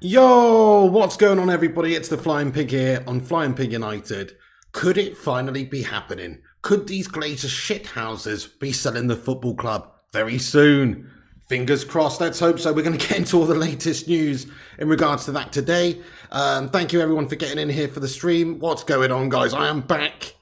Yo, what's going on, everybody? It's the Flying Pig here on Flying Pig United. Could it finally be happening? Could these Glazers shithouses be selling the football club very soon? Fingers crossed, let's hope so. We're going to get into all the latest news in regards to that today. Thank you, everyone, for getting in here for the stream. What's going on, guys? I am back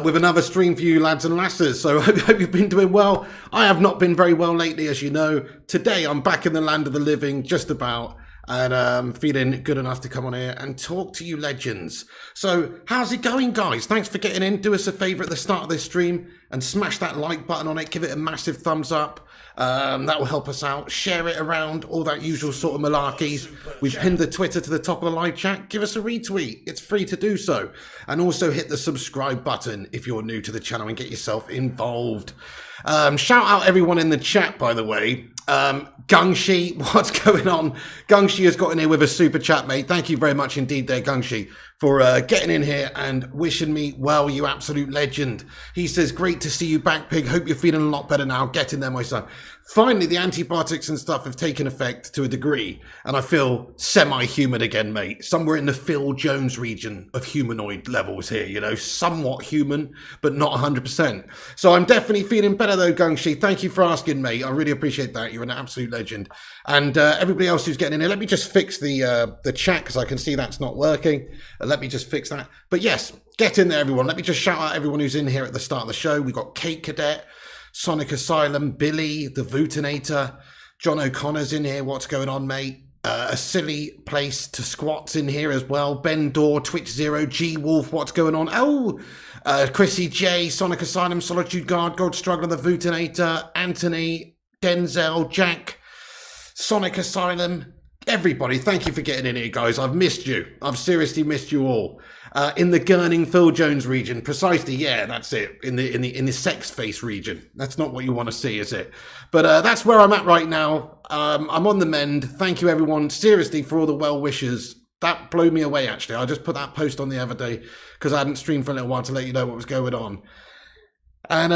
with another stream for you lads and lasses. So I hope you've been doing well. I have not been very well lately, as you know. Today I'm back in the land of the living, just about, and feeling good enough to come on here and talk to you legends. So how's it going, guys? Thanks for getting in. Do us a favour at the start of this stream and smash that like button on it. Give it a massive thumbs up. That will help us out. Share it around, all that usual sort of malarkeys. We've pinned the Twitter to the top of the live chat. Give us a retweet. It's free to do so. And also hit the subscribe button if you're new to the channel and get yourself involved. Shout out everyone in the chat, by the way. Gungshi, what's going on? Gungshi has got in here with a super chat, mate. Thank you very much indeed there, Gungshi, for getting in here and wishing me well, you absolute legend. He says, great to see you back, Pig. Hope you're feeling a lot better now. Get in there, my son. Finally, the antibiotics and stuff have taken effect to a degree, and I feel semi-human again, mate. Somewhere in the Phil Jones region of humanoid levels here, you know, somewhat human, but not 100%. So I'm definitely feeling better though, Gungshi. Thank you for asking, mate. I really appreciate that. You're an absolute legend. And everybody else who's getting in here, let me just fix the chat because I can see that's not working. Let me just fix that. But yes, get in there, everyone. Let me just shout out everyone who's in here at the start of the show. We've got Kate Cadet, Sonic Asylum, Billy, the Vootinator, John O'Connor's in here. What's going on, mate? A silly place to squat's in here as well. Ben Dorr, Twitch Zero, G Wolf. What's going on? Oh, Chrissy J, Sonic Asylum, Solitude Guard, God Struggler, the Vootinator, Anthony, Denzel, Jack, Sonic Asylum. Everybody, thank you for getting in here, guys. I've missed you. I've seriously missed you all. In the Gurning Phil Jones region, precisely. Yeah, that's it. In the sex face region. That's not what you want to see, is it? But that's where I'm at right now. I'm on the mend. Thank you, everyone. Seriously, for all the well wishes. That blew me away. Actually, I just put that post on the other day because I hadn't streamed for a little while to let you know what was going on. And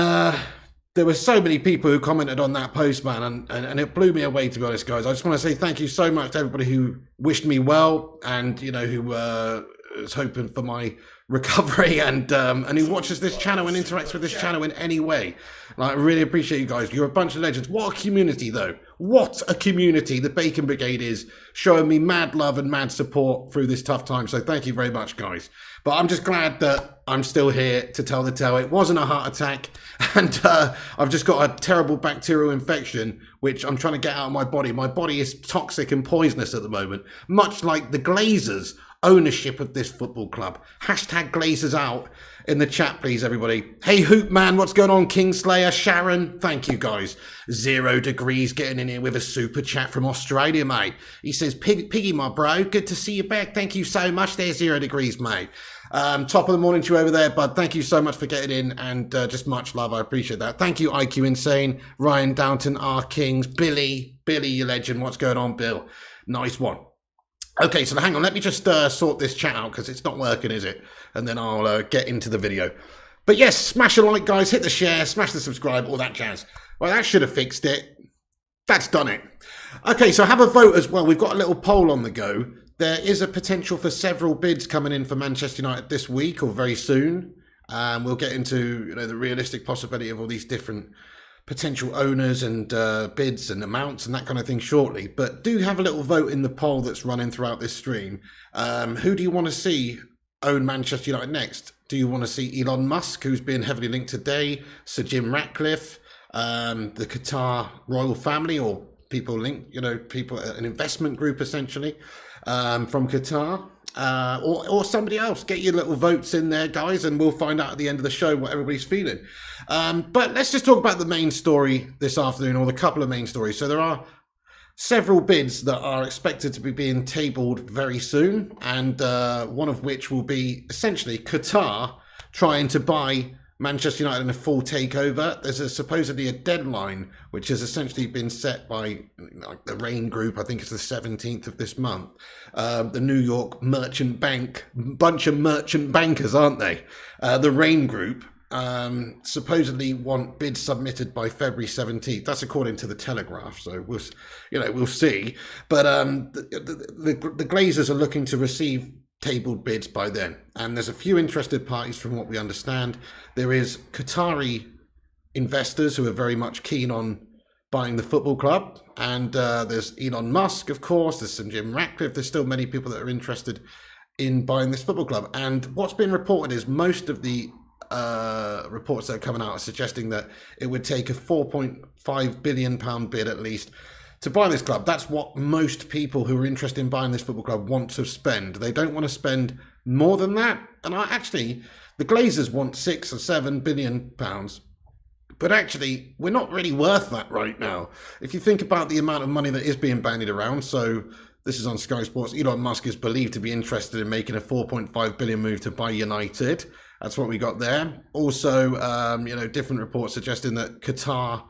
there were so many people who commented on that post, man, and it blew me away, to be honest, guys. I just want to say thank you so much to everybody who wished me well and, you know, who was hoping for my recovery and who watches this channel and interacts with this channel in any way. Like, I really appreciate you guys. You're a bunch of legends. What a community, though. What a community the Bacon Brigade is, showing me mad love and mad support through this tough time. So thank you very much, guys. But I'm just glad that I'm still here to tell the tale. It wasn't a heart attack, and I've just got a terrible bacterial infection, which I'm trying to get out of my body. My body is toxic and poisonous at the moment, much like the Glazers' ownership of this football club. Hashtag Glazers out in the chat, please, everybody. Hey, Hoop Man, what's going on? Kingslayer, Sharon, thank you, guys. 0 Degrees getting in here with a super chat from Australia, mate. He says, Piggy, my bro, good to see you back. Thank you so much. There's 0 Degrees, mate. Top of the morning to you over there, bud. Thank you so much for getting in, and just much love. I appreciate that. Thank you, IQ Insane, Ryan Downton, R Kings, Billy, you legend. What's going on, Bill? Nice one. Okay, so hang on. Let me just sort this chat out because it's not working, is it? And then I'll get into the video. But yes, smash a like, guys. Hit the share, smash the subscribe, all that jazz. Well, that should have fixed it. That's done it. Okay, so have a vote as well. We've got a little poll on the go. There is a potential for several bids coming in for Manchester United this week or very soon. We'll get into the realistic possibility of all these different potential owners and bids and amounts and that kind of thing shortly. But do have a little vote in the poll that's running throughout this stream. Who do you want to see own Manchester United next? Do you want to see Elon Musk, who's been heavily linked today, Sir Jim Ratcliffe, the Qatar royal family, or people linked, people, an investment group essentially from Qatar, or somebody else? Get your little votes in there, guys, and we'll find out at the end of the show what everybody's feeling. But let's just talk about the main story this afternoon, or the couple of main stories. So there are several bids that are expected to be being tabled very soon, and one of which will be essentially Qatar trying to buy Manchester United in a full takeover. There's supposedly a deadline which has essentially been set by the Rain Group. I think it's the 17th of this month. The New York Merchant Bank, bunch of merchant bankers, aren't they? The Rain Group supposedly want bids submitted by February 17th. That's according to the Telegraph. So we'll see. But the Glazers are looking to receive tabled bids by then, and there's a few interested parties from what we understand. There is Qatari investors who are very much keen on buying the football club, and there's Elon Musk, of course, there's some Jim Ratcliffe, there's still many people that are interested in buying this football club. And what's been reported is most of the reports that are coming out are suggesting that it would take a £4.5 billion bid at least to buy this club. That's what most people who are interested in buying this football club want to spend. They don't want to spend more than that. And actually, the Glazers want £6 or £7 billion. But actually, we're not really worth that right now. If you think about the amount of money that is being bandied around, so this is on Sky Sports, Elon Musk is believed to be interested in making a £4.5 billion move to buy United. That's what we got there. Also, different reports suggesting that Qatar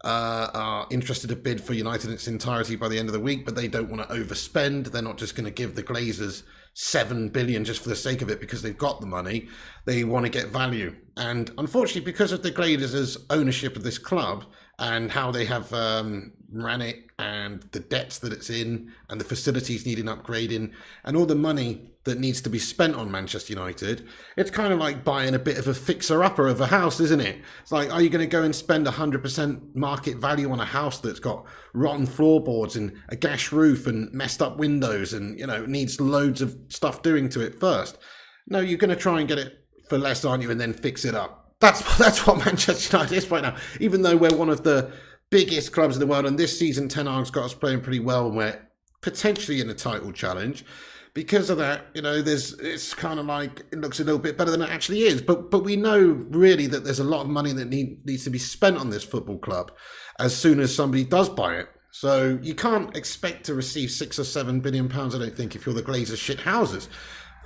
are interested to bid for United in its entirety by the end of the week, but they don't want to overspend. They're not just going to give the Glazers $7 billion just for the sake of it because they've got the money. They want to get value. And unfortunately, because of the Glazers' ownership of this club and how they have ran it and the debts that it's in and the facilities needing upgrading and all the money that needs to be spent on Manchester United, it's kind of like buying a bit of a fixer-upper of a house, isn't it? It's like, are you going to go and spend 100% market value on a house that's got rotten floorboards and a gash roof and messed up windows and, needs loads of stuff doing to it first? No, you're going to try and get it for less, aren't you, and then fix it up. That's what Manchester United is right now. Even though we're one of the biggest clubs in the world, and this season Ten Hag's got us playing pretty well, and we're potentially in a title challenge. Because of that, it's kind of like it looks a little bit better than it actually is. But we know really that there's a lot of money that needs to be spent on this football club as soon as somebody does buy it. So you can't expect to receive £6 or £7 billion, I don't think, if you're the Glazers shit houses.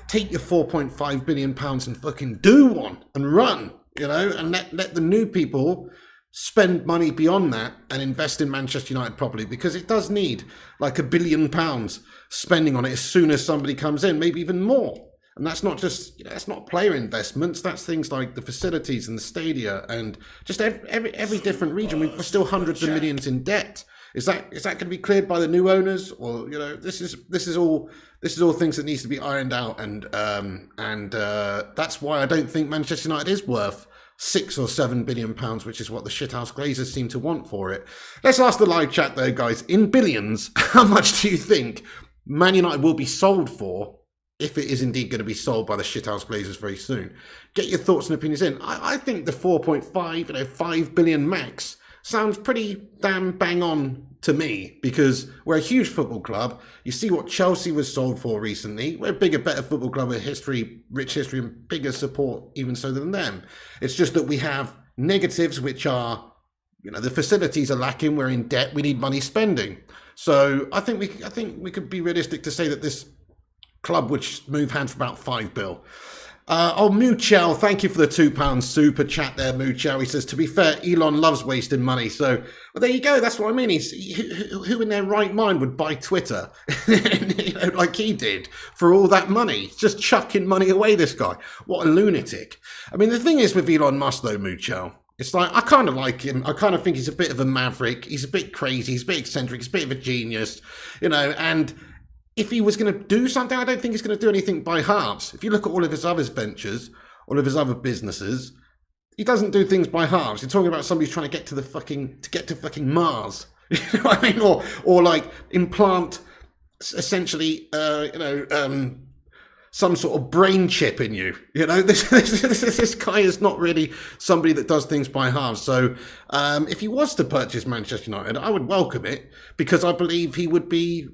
Take your £4.5 billion and fucking do one and run, and let the new people spend money beyond that and invest in Manchester United properly, because it does need like £1 billion spending on it as soon as somebody comes in, maybe even more. And that's not just, that's not player investments. That's things like the facilities and the stadia and just every different region. We're still hundreds of millions in debt. Is that going to be cleared by the new owners, or this is all things that needs to be ironed out, and that's why I don't think Manchester United is worth £6 or £7 billion, which is what the shithouse Glazers seem to want for it. Let's ask the live chat though, guys. In billions, how much do you think Man United will be sold for, if it is indeed going to be sold by the shithouse Glazers very soon? Get your thoughts and opinions in. I think the 4.5, 5 billion max sounds pretty damn bang on to me, because we're a huge football club. You see what Chelsea was sold for recently. We're a bigger, better football club with history, rich history, and bigger support even so than them. It's just that we have negatives, which are, the facilities are lacking. We're in debt. We need money spending. So I think we could be realistic to say that this club would move hands for about $5 billion. Muchel, thank you for the £2 super chat there, Muchel. He says, to be fair, Elon loves wasting money. So, well, there you go. That's what I mean. Who in their right mind would buy Twitter like he did for all that money? Just chucking money away, this guy. What a lunatic. I mean, the thing is with Elon Musk, though, Muchel, it's like, I kind of like him. I kind of think he's a bit of a maverick. He's a bit crazy. He's a bit eccentric. He's a bit of a genius, and if he was going to do something, I don't think he's going to do anything by halves. If you look at all of his other ventures, all of his other businesses, he doesn't do things by halves. You're talking about somebody trying to get to fucking Mars, you know what I mean, or like implant essentially, some sort of brain chip in you. This guy is not really somebody that does things by halves. So if he was to purchase Manchester United, I would welcome it, because I believe he would be,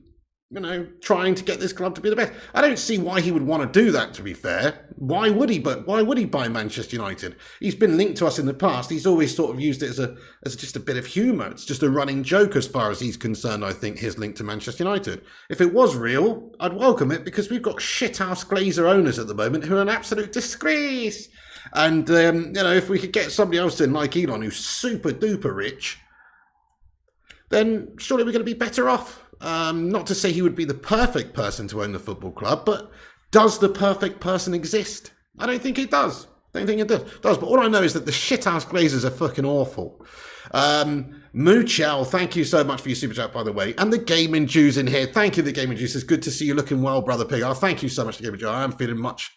trying to get this club to be the best. I don't see why he would want to do that, to be fair. Why would he buy Manchester United? He's been linked to us in the past. He's always sort of used it as just a bit of humour. It's just a running joke as far as he's concerned, I think, his link to Manchester United. If it was real, I'd welcome it, because we've got shithouse Glazer owners at the moment who are an absolute disgrace. And, if we could get somebody else in like Elon, who's super duper rich, then surely we're going to be better off. Not to say he would be the perfect person to own the football club, but does the perfect person exist? I don't think it does. Don't think it does. But all I know is that the shithouse Glazers are fucking awful. Moochel, thank you so much for your super chat, by the way. And the Gaming Jews in here. Thank you, the Gaming Jews. It's good to see you looking well, Brother Pig. Oh, thank you so much, the Gaming Jews. I am feeling much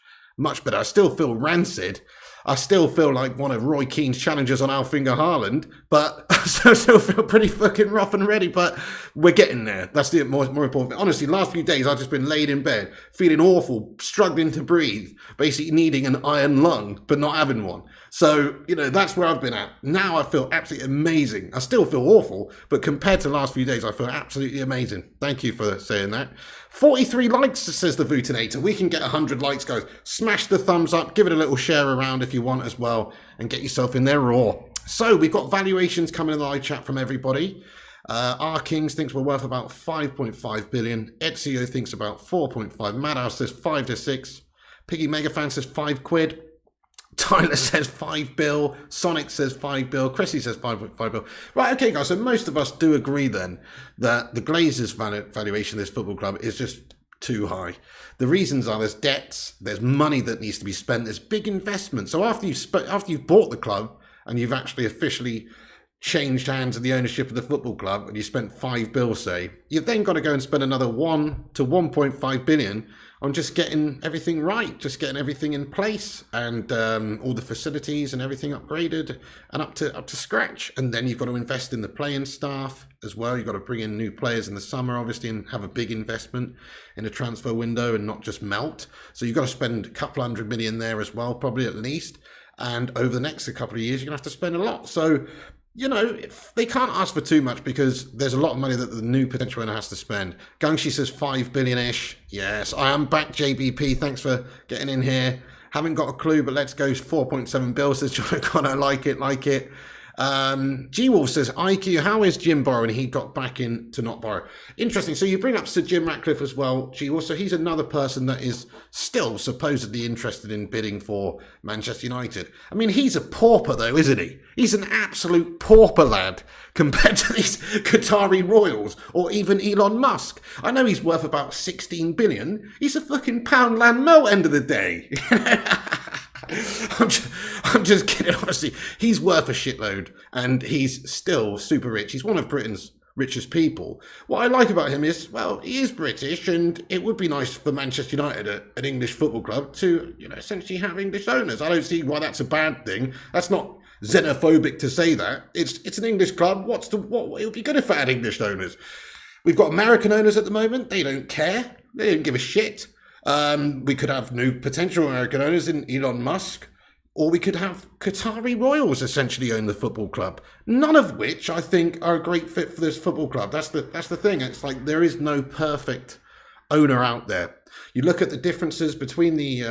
better. I still feel rancid. I still feel like one of Roy Keane's challengers on Alfinger Haaland, but I still feel pretty fucking rough and ready, but we're getting there. That's the more important thing. Honestly, last few days, I've just been laid in bed, feeling awful, struggling to breathe, basically needing an iron lung, but not having one. So, that's where I've been at. Now I feel absolutely amazing. I still feel awful, but compared to the last few days, I feel absolutely amazing. Thank you for saying that. 43 likes, says the Vutinator. We can get 100 likes, guys. Smash the thumbs up, give it a little share around if you want as well, and get yourself in there raw. So we've got valuations coming in the live chat from everybody. R Kings thinks we're worth about 5.5 billion. Ezio thinks about 4.5. Madhouse says 5 to 6. Piggy Megafan says 5 quid. Tyler says 5 bill. Sonic says 5 bill. Cressy says 5.5 bill. Right, okay, guys. So most of us do agree then that the Glazers' valuation of this football club is just too high. The reasons are there's debts, there's money that needs to be spent, there's big investment. So after you've bought the club and you've actually officially changed hands of the ownership of the football club and you spent 5 bill, say, you've then got to go and spend another 1 to 1.5 billion on just getting everything right, just getting everything in place and all the facilities and everything upgraded and up to scratch. And then you've got to invest in the playing staff as well. You've got to bring in new players in the summer, obviously, and have a big investment in a transfer window and not just melt. So you've got to spend a couple $100 million there as well, probably at least. And over the next couple of years, you're going to have to spend a lot. So, they can't ask for too much because there's a lot of money that the new potential owner has to spend. Gangshi says 5 billion-ish. Yes, I am back, JBP. Thanks for getting in here. Haven't got a clue, but let's go 4.7 bill, says John O'Connor. Like it. G-Wolf says, IQ, how is Jim borrowing? He got back in to not borrow. Interesting. So you bring up Sir Jim Ratcliffe as well, G-Wolf. So he's another person that is still supposedly interested in bidding for Manchester United. I mean, he's a pauper though, isn't he? He's an absolute pauper lad compared to these Qatari royals or even Elon Musk. I know he's worth about 16 billion. He's a fucking pound land mill end of the day. I'm just kidding, honestly. He's worth a shitload and he's still super rich. He's one of Britain's richest people. What I like about him is, well, he is British and it would be nice for Manchester United, an English football club, to, essentially have English owners. I don't see why that's a bad thing. That's not xenophobic to say that. It's an English club. What it would be good if it had English owners. We've got American owners at the moment. They don't care. They don't give a shit. We could have new potential American owners in Elon Musk, or we could have Qatari royals essentially own the football club. None of which I think are a great fit for this football club. That's the thing. It's like there is no perfect owner out there. You look at the differences between the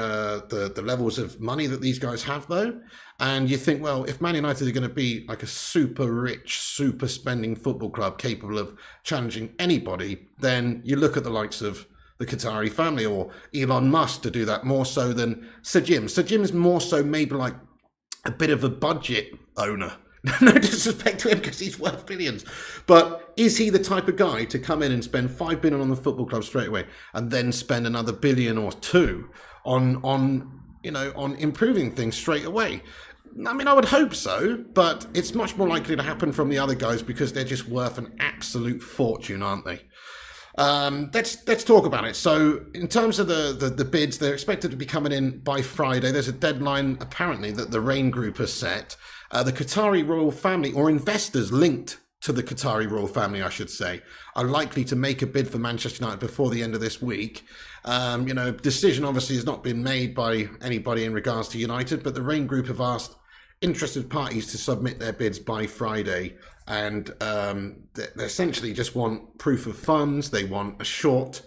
levels of money that these guys have, though, and you think, well, if Man United are going to be like a super rich, super spending football club capable of challenging anybody, then you look at the likes of the Qatari family or Elon Musk to do that more so than Sir Jim. Sir Jim's more so maybe like a bit of a budget owner. No disrespect to him because he's worth billions. But is he the type of guy to come in and spend 5 billion on the football club straight away and then spend another billion or two on improving things straight away? I mean, I would hope so, but it's much more likely to happen from the other guys because they're just worth an absolute fortune, aren't they? Let's talk about it. So in terms of the bids, they're expected to be coming in by Friday. There's a deadline apparently that the Rain Group has set. The Qatari royal family, or investors linked to the Qatari royal family, I should say, are likely to make a bid for Manchester United before the end of this week. Decision obviously has not been made by anybody in regards to United, but the Rain Group have asked interested parties to submit their bids by Friday. And they essentially just want proof of funds. They want a short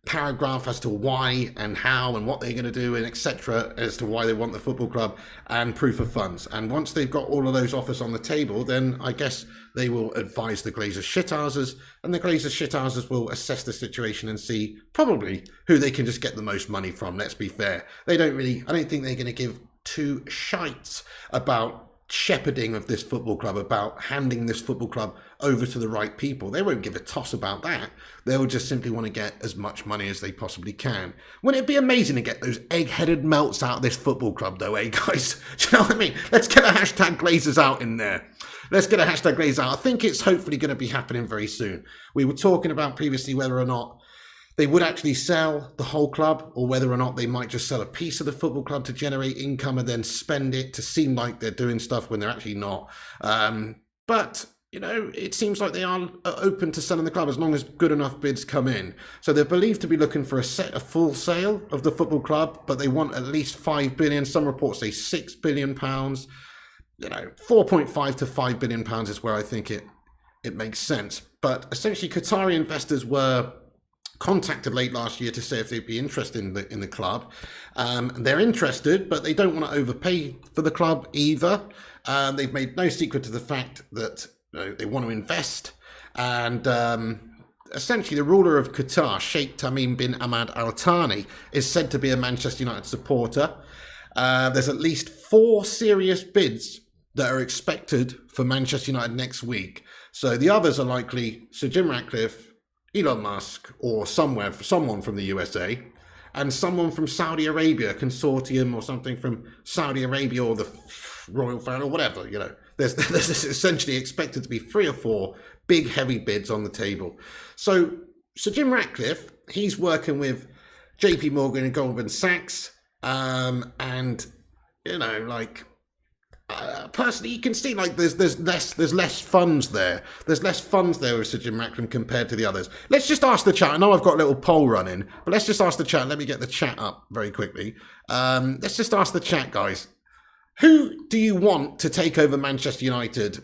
paragraph as to why and how and what they're going to do and etc. as to why they want the football club and proof of funds. And once they've got all of those offers on the table, then I guess they will advise the Glazers shithouses, and the Glazers shithouses will assess the situation and see probably who they can just get the most money from. Let's be fair. I don't think they're going to give two shites about shepherding of this football club, about handing this football club over to the right people. They won't give a toss about that. They'll just simply want to get as much money as they possibly can. Wouldn't it be amazing to get those egg-headed melts out of this football club though, guys? Do you know what I mean? Let's get a hashtag Glazers out in there. Let's get a hashtag Glazers out. I think it's hopefully going to be happening very soon. We were talking about previously whether or not they would actually sell the whole club, or whether or not they might just sell a piece of the football club to generate income and then spend it to seem like they're doing stuff when they're actually not. But, you know, it seems like they are open to selling the club as long as good enough bids come in. So they're believed to be looking for a full sale of the football club, but they want at least 5 billion. Some reports say 6 billion pounds. You know, 4.5 to 5 billion pounds is where I think it makes sense. But essentially, Qatari investors were contacted late last year to say if they'd be interested in the club. They're interested, but they don't want to overpay for the club either. They've made no secret to the fact that they want to invest. And essentially, the ruler of Qatar, Sheikh Tamim bin Ahmad Al Thani, is said to be a Manchester United supporter. There's at least 4 serious bids that are expected for Manchester United next week. So the others are likely Sir Jim Ratcliffe, Elon Musk, or someone from the USA, and someone from Saudi Arabia, consortium or something from Saudi Arabia, or the royal family, or whatever. You know, there's essentially expected to be 3 or 4 big heavy bids on the table. So Sir Jim Ratcliffe, he's working with JP Morgan and Goldman Sachs, and you know, like, personally, you can see like there's less funds there. There's less funds there with Sir Jim Ratcliffe compared to the others. Let's just ask the chat. I know I've got a little poll running, but let's just ask the chat. Let me get the chat up very quickly. Let's just ask the chat, guys. Who do you want to take over Manchester United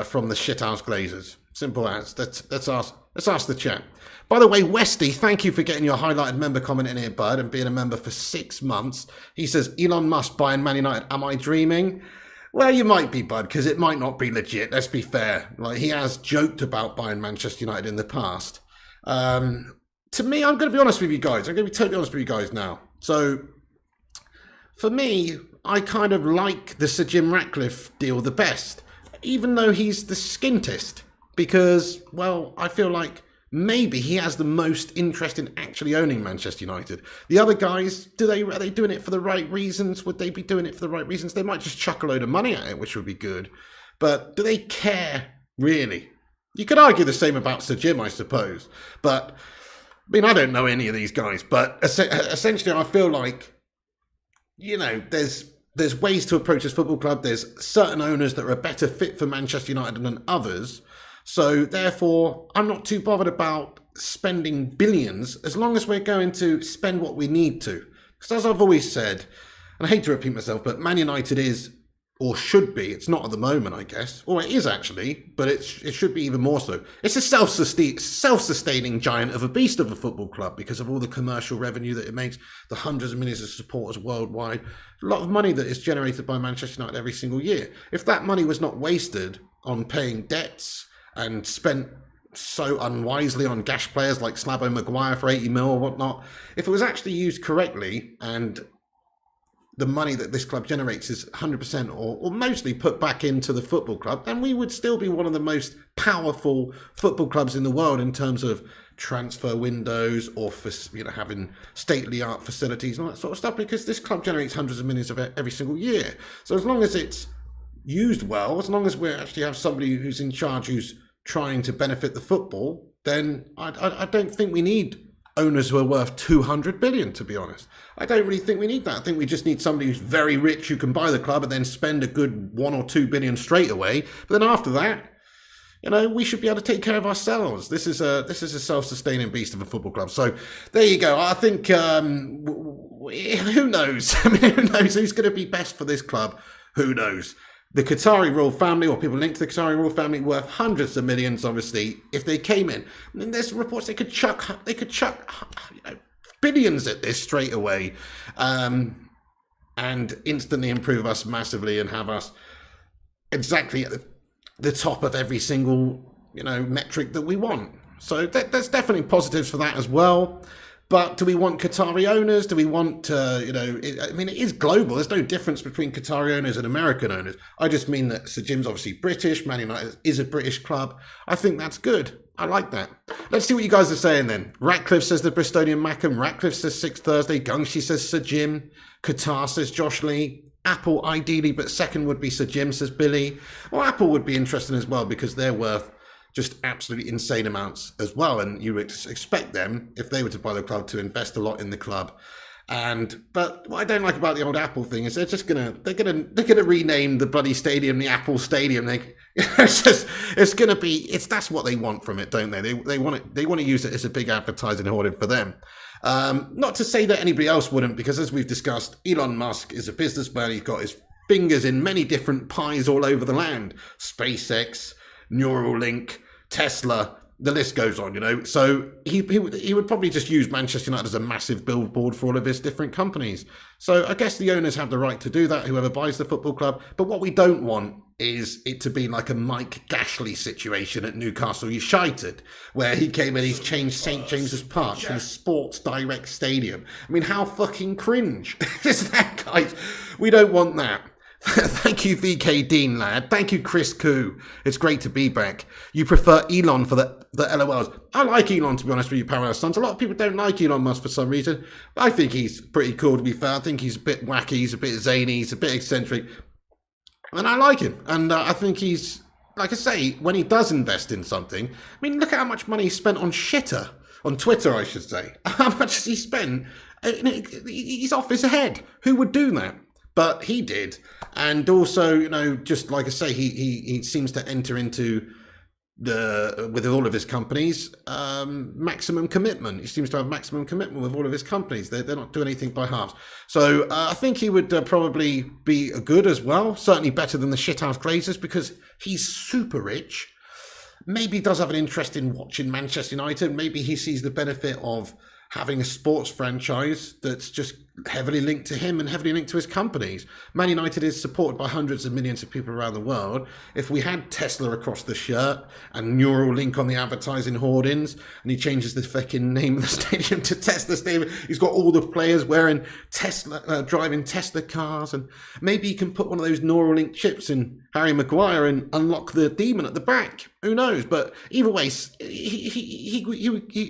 from the shithouse Glazers? Simple as. Let's ask the chat. By the way, Westy, thank you for getting your highlighted member comment in here, bud, and being a member for 6 months. He says, Elon Musk buying Man United. Am I dreaming? Well, you might be, bud, because it might not be legit. Let's be fair. Like, he has joked about buying Manchester United in the past. To me, I'm going to be honest with you guys. I'm going to be totally honest with you guys now. So, for me, I kind of like the Sir Jim Ratcliffe deal the best, even though he's the skintest, because, well, I feel like maybe he has the most interest in actually owning Manchester United. The other guys, are they doing it for the right reasons? Would they be doing it for the right reasons? They might just chuck a load of money at it, which would be good. But do they care, really? You could argue the same about Sir Jim, I suppose. But, I mean, I don't know any of these guys. But essentially, I feel like, you know, there's ways to approach this football club. There's certain owners that are a better fit for Manchester United than others. So, therefore, I'm not too bothered about spending billions as long as we're going to spend what we need to. Because as I've always said, and I hate to repeat myself, but Man United is, or should be, it's not at the moment, I guess, or it is actually, but it should be even more so. It's a self-sustaining giant of a beast of a football club because of all the commercial revenue that it makes, the hundreds of millions of supporters worldwide, a lot of money that is generated by Manchester United every single year. If that money was not wasted on paying debts, and spent so unwisely on gash players like Slabo Maguire for 80 mil or whatnot, if it was actually used correctly and the money that this club generates is 100% or mostly put back into the football club, then we would still be one of the most powerful football clubs in the world in terms of transfer windows or for, you know, having state-of-the-art facilities and all that sort of stuff, because this club generates hundreds of millions of it every single year. So as long as it's used well, as long as we actually have somebody who's in charge who's trying to benefit the football, then I don't think we need owners who are worth 200 billion, to be honest. I don't really think we need that. I think we just need somebody who's very rich who can buy the club and then spend a good 1 or 2 billion straight away. But then after that, you know, we should be able to take care of ourselves. This is a self-sustaining beast of a football club. So there you go. I think who knows? I mean, who knows who's going to be best for this club? Who knows? The Qatari royal family, or people linked to the Qatari royal family, worth hundreds of millions, obviously, if they came in. And there's reports they could chuck you know, billions at this straight away, and instantly improve us massively and have us exactly at the top of every single, you know, metric that we want. So there's definitely positives for that as well. But do we want Qatari owners? Do we want, it is global. There's no difference between Qatari owners and American owners. I just mean that Sir Jim's obviously British. Man United is a British club. I think that's good. I like that. Let's see what you guys are saying then. Ratcliffe says the Bristolian Mackham. Ratcliffe says 6th Thursday. Gungshi says Sir Jim. Qatar says Josh Lee. Apple ideally, but second would be Sir Jim, says Billy. Well, Apple would be interesting as well because they're worth just absolutely insane amounts as well. And you would expect them, if they were to buy the club, to invest a lot in the club. But what I don't like about the old Apple thing is they're gonna rename the bloody stadium the Apple Stadium. That's what they want from it, don't they? They want to use it as a big advertising hoarding for them. Not to say that anybody else wouldn't, because as we've discussed, Elon Musk is a businessman. He's got his fingers in many different pies all over the land. SpaceX, Neuralink, Tesla, the list goes on, So he would probably just use Manchester United as a massive billboard for all of his different companies. So I guess the owners have the right to do that, whoever buys the football club. But what we don't want is it to be like a Mike Gashley situation at Newcastle United, where he came and he's changed St James's Park to Sports Direct Stadium. I mean, how fucking cringe is that, guys? We don't want that. Thank you, VK Dean, lad. Thank you, Chris Koo. It's great to be back. You prefer Elon for the LOLs. I like Elon, to be honest with you, Parallel Sons. A lot of people don't like Elon Musk for some reason. I think he's pretty cool, to be fair. I think he's a bit wacky, he's a bit zany, he's a bit eccentric. And I like him. And I think he's, like I say, when he does invest in something, I mean, look at how much money he spent on shitter. On Twitter, I should say. How much has he spent? He's off his head. Who would do that? But he did. And also, just like I say, he seems to enter into with all of his companies, maximum commitment. He seems to have maximum commitment with all of his companies. They're not doing anything by halves. So I think he would probably be good as well. Certainly better than the shithouse Glazers, because he's super rich. Maybe he does have an interest in watching Manchester United. Maybe he sees the benefit of having a sports franchise that's just heavily linked to him and heavily linked to his companies. Man United is supported by hundreds of millions of people around the world. If we had Tesla across the shirt and Neuralink on the advertising hoardings, and he changes the fucking name of the stadium to Tesla Stadium, he's got all the players wearing Tesla, driving Tesla cars, and maybe he can put one of those Neuralink chips in Harry Maguire and unlock the demon at the back. Who knows? But either way,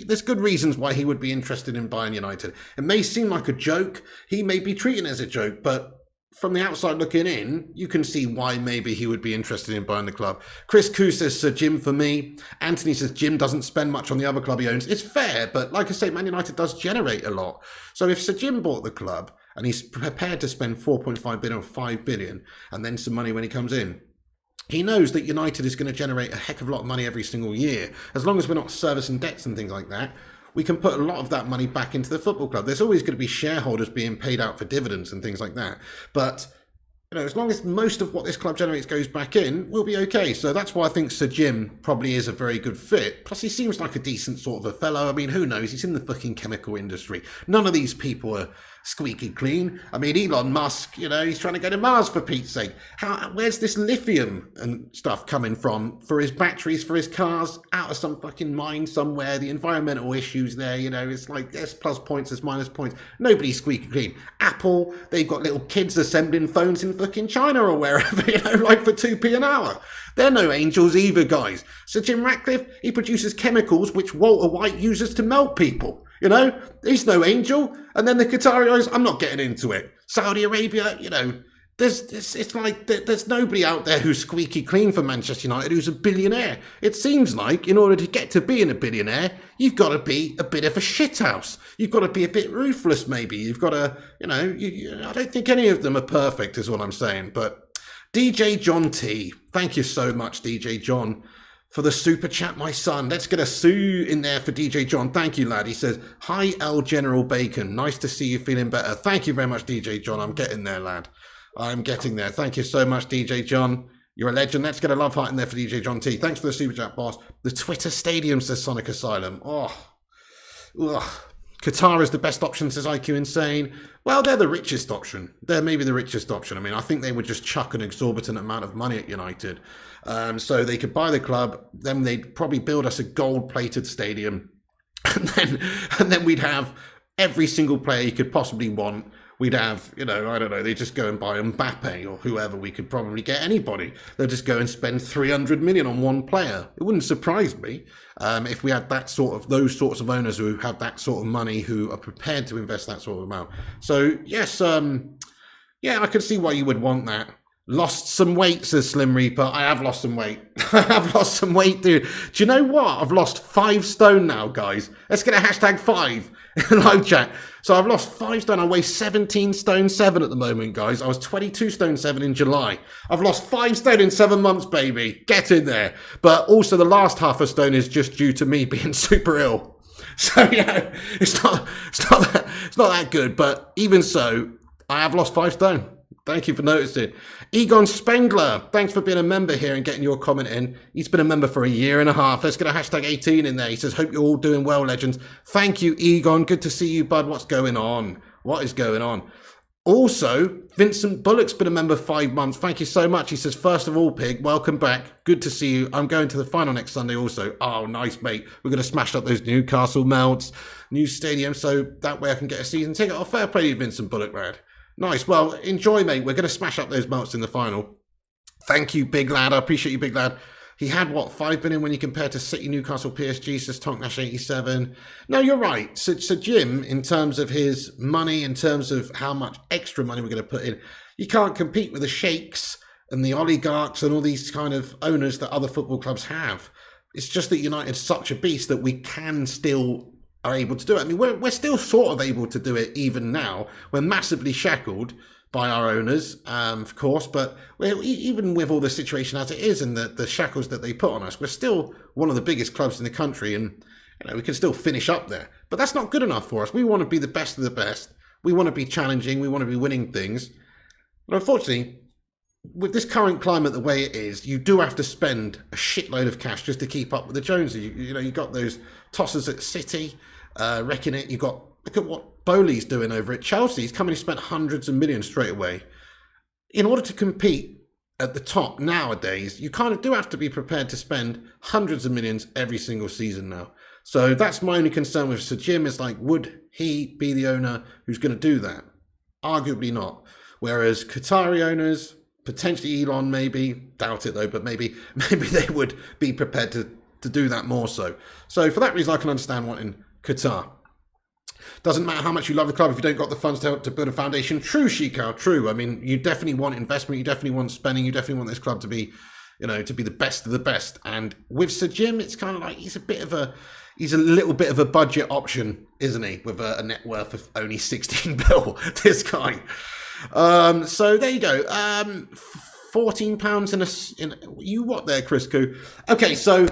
there's good reasons why he would be interested in buying United. It may seem like a joke. He may be treating it as a joke, but from the outside looking in, you can see why maybe he would be interested in buying the club. Chris Koo says Sir Jim for me. Anthony says Jim doesn't spend much on the other club he owns. It's fair, but like I say, Man United does generate a lot. So if Sir Jim bought the club and he's prepared to spend 4.5 billion or 5 billion and then some money when he comes in, he knows that United is going to generate a heck of a lot of money every single year. As long as we're not servicing debts and things like that, we can put a lot of that money back into the football club. There's always going to be shareholders being paid out for dividends and things like that. But as long as most of what this club generates goes back in, we'll be okay. So that's why I think Sir Jim probably is a very good fit. Plus, he seems like a decent sort of a fellow. I mean, who knows? He's in the fucking chemical industry. None of these people are squeaky clean. I mean, Elon Musk, he's trying to go to Mars, for Pete's sake. Where's this lithium and stuff coming from for his batteries, for his cars? Out of some fucking mine somewhere. The environmental issues there, it's like there's plus points, there's minus points. Nobody's squeaky clean. Apple, they've got little kids assembling phones in fucking China or wherever, like for 2p an hour. They're no angels either, guys. So Jim Ratcliffe, he produces chemicals which Walter White uses to melt people. He's no angel. And then the Qataris, I'm not getting into it. Saudi Arabia, it's like there's nobody out there who's squeaky clean for Manchester United who's a billionaire. It seems like in order to get to being a billionaire, you've got to be a bit of a shithouse. You've got to be a bit ruthless, maybe. You've got to, I don't think any of them are perfect, is what I'm saying. But DJ John T, thank you so much, DJ John, for the super chat, my son. Let's get a Sue in there for DJ John. Thank you, lad. He says, hi, L General Bacon. Nice to see you feeling better. Thank you very much, DJ John. I'm getting there, lad. I'm getting there. Thank you so much, DJ John. You're a legend. Let's get a love heart in there for DJ John T. Thanks for the super chat, boss. The Twitter Stadium, says Sonic Asylum. Oh, ugh. Qatar is the best option, says IQ Insane. Well, they're the richest option. They're maybe the richest option. I mean, I think they would just chuck an exorbitant amount of money at United. So they could buy the club, then they'd probably build us a gold-plated stadium and then we'd have every single player you could possibly want. We'd have, I don't know, they just go and buy Mbappe or whoever. We could probably get anybody. They'll just go and spend 300 million on one player. It wouldn't surprise me if we had those sorts of owners who have that sort of money, who are prepared to invest that sort of amount. So yes, I can see why you would want that. Lost some weight, says Slim Reaper. I have lost some weight. I have lost some weight, dude. Do you know what? I've lost 5 stone now, guys. Let's get a #5 in live chat. So I've lost 5 stone. I weigh 17 stone 7 at the moment, guys. I was 22 stone 7 in July. I've lost 5 stone in 7 months, baby. Get in there. But also the last half a stone is just due to me being super ill. So yeah, it's not that good. But even so, I have lost 5 stone. Thank you for noticing. Egon Spengler, thanks for being a member here and getting your comment in. He's been a member for a year and a half. Let's get a #18 in there. He says, hope you're all doing well, legends. Thank you, Egon. Good to see you, bud. What's going on? What is going on? Also, Vincent Bullock's been a member 5 months. Thank you so much. He says, first of all, Pig, welcome back. Good to see you. I'm going to the final next Sunday also. Oh, nice, mate. We're going to smash up those Newcastle melts, new stadium, so that way I can get a season ticket. Oh, fair play to you, Vincent Bullock, lad. Nice. Well, enjoy, mate. We're going to smash up those melts in the final. Thank you, big lad. I appreciate you, big lad. He had, 5 billion when you compare to City, Newcastle, PSG, says Tonknash 87. No, you're right. So Jim, in terms of his money, in terms of how much extra money we're going to put in, you can't compete with the sheikhs and the oligarchs and all these kind of owners that other football clubs have. It's just that United's such a beast that we can still are able to do it. I mean, we're still sort of able to do it even now. We're massively shackled by our owners, of course, but even with all the situation as it is and the shackles that they put on us, we're still one of the biggest clubs in the country, and we can still finish up there. But that's not good enough for us. We want to be the best of the best. We want to be challenging. We want to be winning things. But unfortunately, with this current climate the way it is, you do have to spend a shitload of cash just to keep up with the Joneses. You got those tossers at City, wrecking it. Look at what Bowley's doing over at Chelsea. He's come and he spent hundreds of millions straight away. In order to compete at the top nowadays, you kind of do have to be prepared to spend hundreds of millions every single season now. So that's my only concern with Sir Jim, is like, would he be the owner who's going to do that? Arguably not. Whereas Qatari owners, potentially Elon, maybe, doubt it though, but maybe they would be prepared to do that more so. So for that reason, I can understand wanting Qatar. Doesn't matter how much you love the club if you don't got the funds to help to build a foundation. True, Shikau, true. I mean, you definitely want investment. You definitely want spending. You definitely want this club to be, to be the best of the best. And with Sir Jim, it's kind of like he's a little bit of a budget option, isn't he? With a net worth of only 16 bill, this guy. So there you go. £14 in you what there, Chris Koo? Okay, so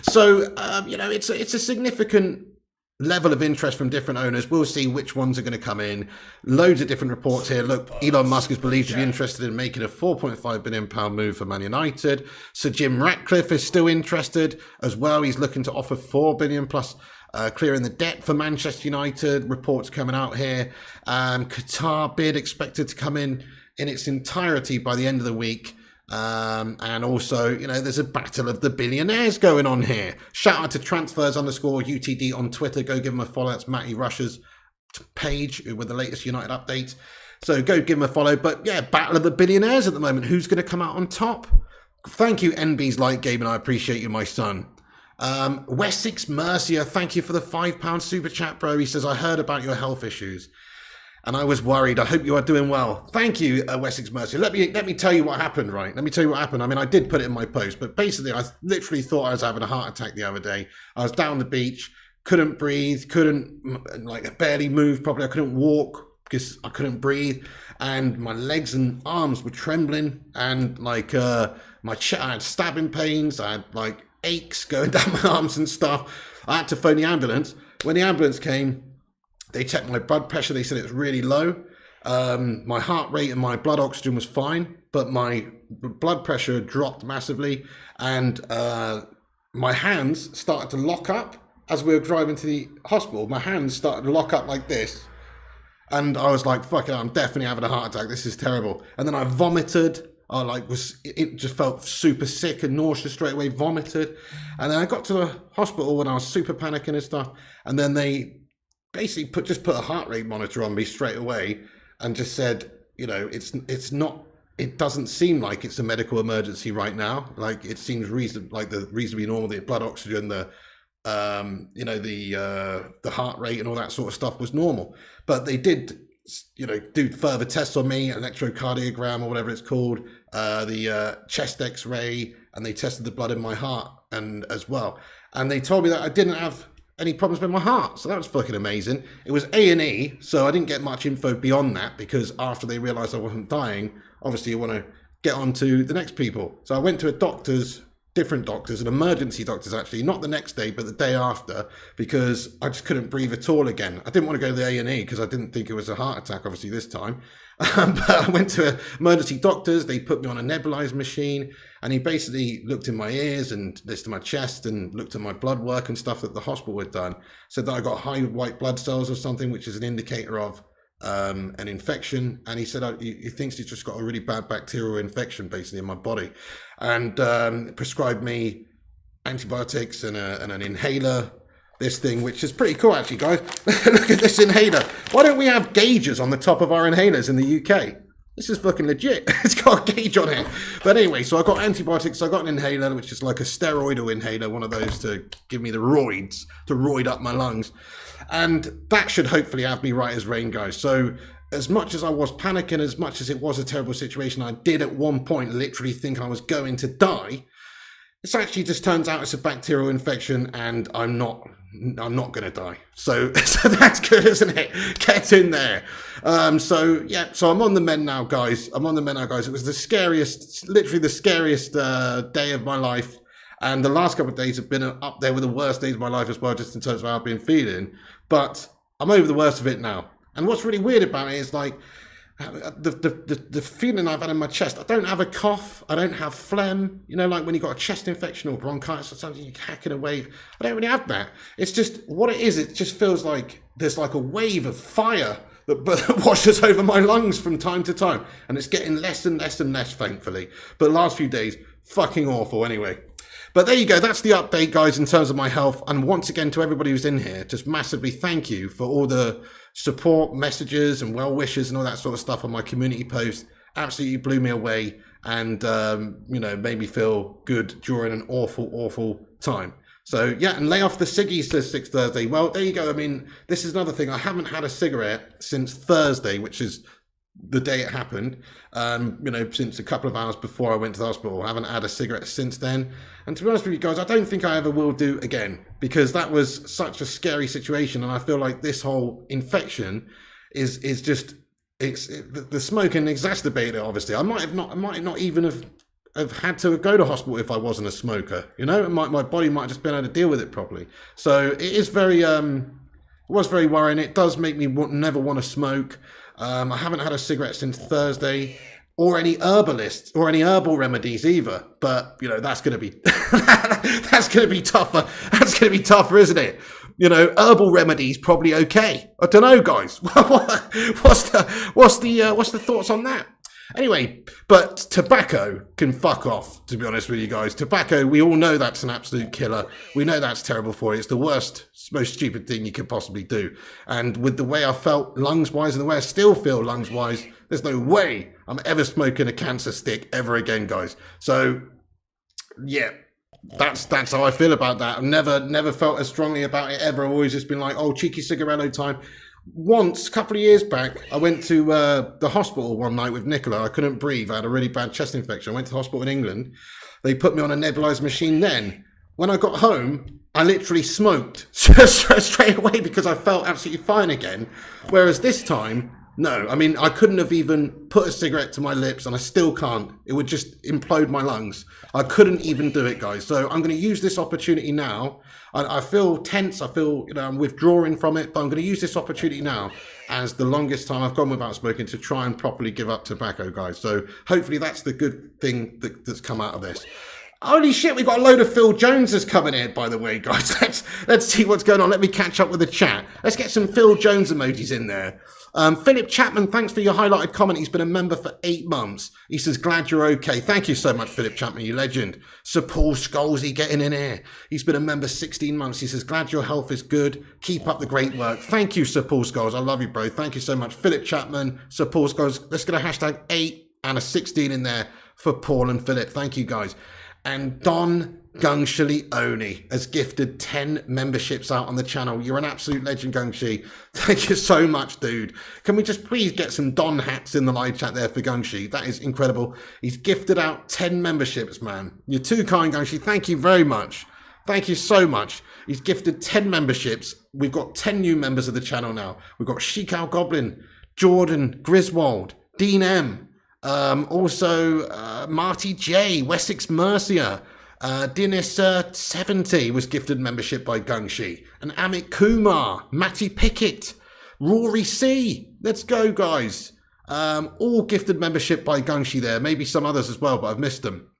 it's a significant level of interest from different owners. We'll see which ones are going to come in. Loads of different reports here. Look, Elon Musk is believed to be interested in making a £4.5 billion move for Man United. Sir Jim Ratcliffe is still interested as well. He's looking to offer £4 billion plus clearing the debt for Manchester United. Reports coming out here. Qatar bid expected to come in its entirety by the end of the week. And also, there's a battle of the billionaires going on here. Shout out to transfers_UTD on Twitter. Go give him a follow. That's Matty Rush's page with the latest United updates. So go give him a follow. But yeah, battle of the billionaires at the moment. Who's going to come out on top? Thank you, NB's Light Game, and I appreciate you, my son. Wessex Mercier, thank you for the £5 super chat, bro. He says, I heard about your health issues and I was worried. I hope you are doing well. Thank you, Wessex Mercy. Let me tell you what happened, right? Let me tell you what happened. I mean, I did put it in my post, but basically I literally thought I was having a heart attack the other day. I was down the beach, couldn't breathe, barely move properly. I couldn't walk because I couldn't breathe. And my legs and arms were trembling. And I had stabbing pains. I had aches going down my arms and stuff. I had to phone the ambulance. When the ambulance came, they checked my blood pressure. They said it was really low. My heart rate and my blood oxygen was fine, but my blood pressure dropped massively. And my hands started to lock up as we were driving to the hospital. My hands started to lock up like this. And I was like, fuck it, I'm definitely having a heart attack. This is terrible. And then I vomited I it just felt super sick and nauseous straight away, vomited. And then I got to the hospital when I was super panicking and stuff. And then they basically put a heart rate monitor on me straight away and just said, it's not, it doesn't seem like it's a medical emergency right now. Like it seems reasonably normal. The blood oxygen, the heart rate and all that sort of stuff was normal. But they did, do further tests on me, electrocardiogram or whatever it's called, the chest X-ray, and they tested the blood in my heart and as well. And they told me that I didn't have any problems with my heart. So that was fucking amazing. It was A&E, so I didn't get much info beyond that because after they realized I wasn't dying, obviously you want to get on to the next people. So I went to different doctors, an emergency doctors actually, not the next day, but the day after, because I just couldn't breathe at all again. I didn't want to go to the A&E because I didn't think it was a heart attack, obviously this time. But I went to emergency doctors, they put me on a nebulized machine, and he basically looked in my ears and listened to my chest and looked at my blood work and stuff that the hospital had done. Said that I got high white blood cells or something, which is an indicator of an infection, and he said he thinks he's just got a really bad bacterial infection basically in my body, and prescribed me antibiotics and an inhaler, this thing, which is pretty cool actually, guys. Look at this inhaler. Why don't we have gauges on the top of our inhalers in the UK? This is fucking legit. It's got a gauge on it. But anyway, so I got antibiotics. I got an inhaler, which is like a steroidal inhaler, one of those to give me the roids, to roid up my lungs. And that should hopefully have me right as rain, guys. So as much as I was panicking, as much as it was a terrible situation, I did at one point literally think I was going to die. It's actually just turns out it's a bacterial infection and I'm not going to die. So that's good, isn't it? Get in there. So I'm on the mend now, guys. It was the scariest, literally the scariest day of my life. And the last couple of days have been up there with the worst days of my life as well, just in terms of how I've been feeling. But I'm over the worst of it now. And what's really weird about it is like the feeling I've had in my chest. I don't have a cough. I don't have phlegm. Like when you got a chest infection or bronchitis or something, you're hacking away. I don't really have that. It's just what it is. It just feels like there's like a wave of fire that washes over my lungs from time to time. And it's getting less and less and less, thankfully. But the last few days, fucking awful anyway. But there you go. That's the update, guys, in terms of my health. And once again, to everybody who's in here, just massively thank you for all the support, messages and well wishes and all that sort of stuff on my community post. Absolutely blew me away and, made me feel good during an awful, awful time. So, yeah, and lay off the ciggies to 6 Thursday. Well, there you go. I mean, this is another thing. I haven't had a cigarette since Thursday, which is the day it happened, since a couple of hours before I went to the hospital. I haven't had a cigarette since then. And to be honest with you guys, I don't think I ever will do again, because that was such a scary situation. And I feel like this whole infection is just, the smoking exacerbated it, obviously. I might not even have had to go to hospital if I wasn't a smoker, my body might have just been able to deal with it properly. So it is very, it was very worrying. It does make me never want to smoke. I haven't had a cigarette since Thursday, or any herbalists or any herbal remedies either. But that's going to be that's going to be tougher. That's going to be tougher, isn't it? Herbal remedies probably okay. I don't know, guys. What's the thoughts on that? Anyway, but tobacco can fuck off, to be honest with you guys. Tobacco, we all know that's an absolute killer. We know that's terrible for you. It's the worst, most stupid thing you could possibly do. And with the way I felt lungs-wise and the way I still feel lungs-wise, there's no way I'm ever smoking a cancer stick ever again, guys. So, yeah, that's how I feel about that. I've never felt as strongly about it ever. I've always just been like, oh, cheeky cigarello time. Once, a couple of years back, I went to the hospital one night with Nicola. I couldn't breathe. I had a really bad chest infection. I went to the hospital in England. They put me on a nebulized machine then. When I got home, I literally smoked straight away because I felt absolutely fine again. Whereas this time, no. I mean, I couldn't have even put a cigarette to my lips, and I still can't. It would just implode my lungs. I couldn't even do it, guys. So I'm going to use this opportunity now. I feel tense. I feel, I'm withdrawing from it, but I'm going to use this opportunity now as the longest time I've gone without smoking to try and properly give up tobacco, guys. So hopefully that's the good thing that's come out of this. Holy shit, we've got a load of Phil Joneses coming in, by the way, guys. Let's see what's going on. Let me catch up with the chat. Let's get some Phil Jones emojis in there. Philip Chapman, thanks for your highlighted comment. He's been a member for 8 months. He says, glad you're okay. Thank you so much, Philip Chapman, you legend. Sir Paul Scholesy getting in here. He's been a member 16 months. He says, glad your health is good. Keep up the great work. Thank you, Sir Paul Scholes. I love you, bro. Thank you so much. Philip Chapman, Sir Paul Scholes. Let's get a hashtag 8 and a 16 in there for Paul and Philip. Thank you, guys. And Don Gungshi Oni has gifted 10 memberships out on the channel. You're an absolute legend, Gungshi. Thank you so much, dude. Can we just please get some Don hats in the live chat there for Gungshi? That is incredible. He's gifted out 10 memberships, man. You're too kind, Gungshi. Thank you very much. Thank you so much. He's gifted 10 memberships. We've got 10 new members of the channel now. We've got Sheik Al Goblin, Jordan Griswold, Dean M, also Marty J, Wessex Mercia, Dinis 70 was gifted membership by Gungshi, and Amit Kumar, Matty Pickett, Rory C. Let's go, guys. All gifted membership by Gungshi there. Maybe some others as well, but I've missed them.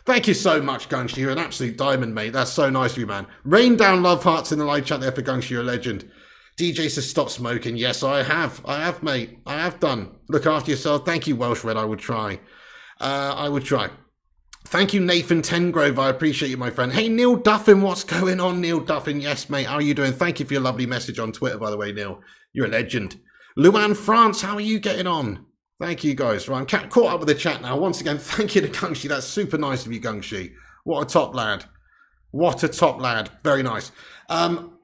Thank you so much, Gungshi. You're an absolute diamond, mate. That's so nice of you, man. Rain down love hearts in the live chat there for Gungshi. You're a legend. DJ says, stop smoking. Yes, I have. I have, mate. I have done. Look after yourself. Thank you, Welsh Red. I would try. I would try. Thank you, Nathan Tengrove. I appreciate you, my friend. Hey, Neil Duffin. What's going on, Neil Duffin? Yes, mate. How are you doing? Thank you for your lovely message on Twitter, by the way, Neil. You're a legend. Luan France, how are you getting on? Thank you, guys. Right, I'm caught up with the chat now. Once again, thank you to Gungshi. That's super nice of you, Gungshi. What a top lad. What a top lad. Very nice.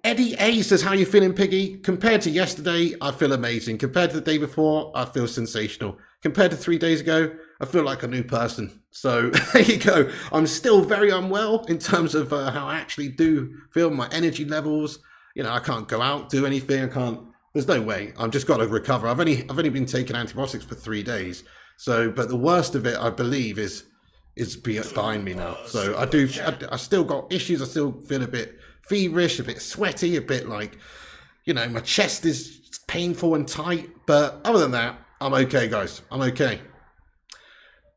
Eddie A says, how are you feeling, Piggy? Compared to yesterday, I feel amazing. Compared to the day before, I feel sensational. Compared to 3 days ago, I feel like a new person. So there you go. I'm still very unwell in terms of how I actually do feel, my energy levels. You know, I can't go out, do anything. I can't. There's no way. I've just got to recover. I've only been taking antibiotics for 3 days. So, but the worst of it, I believe, is behind me now. So I still got issues. I still feel a bit feverish, a bit sweaty, a bit like, you know, my chest is painful and tight. But other than that, I'm okay, guys. I'm okay.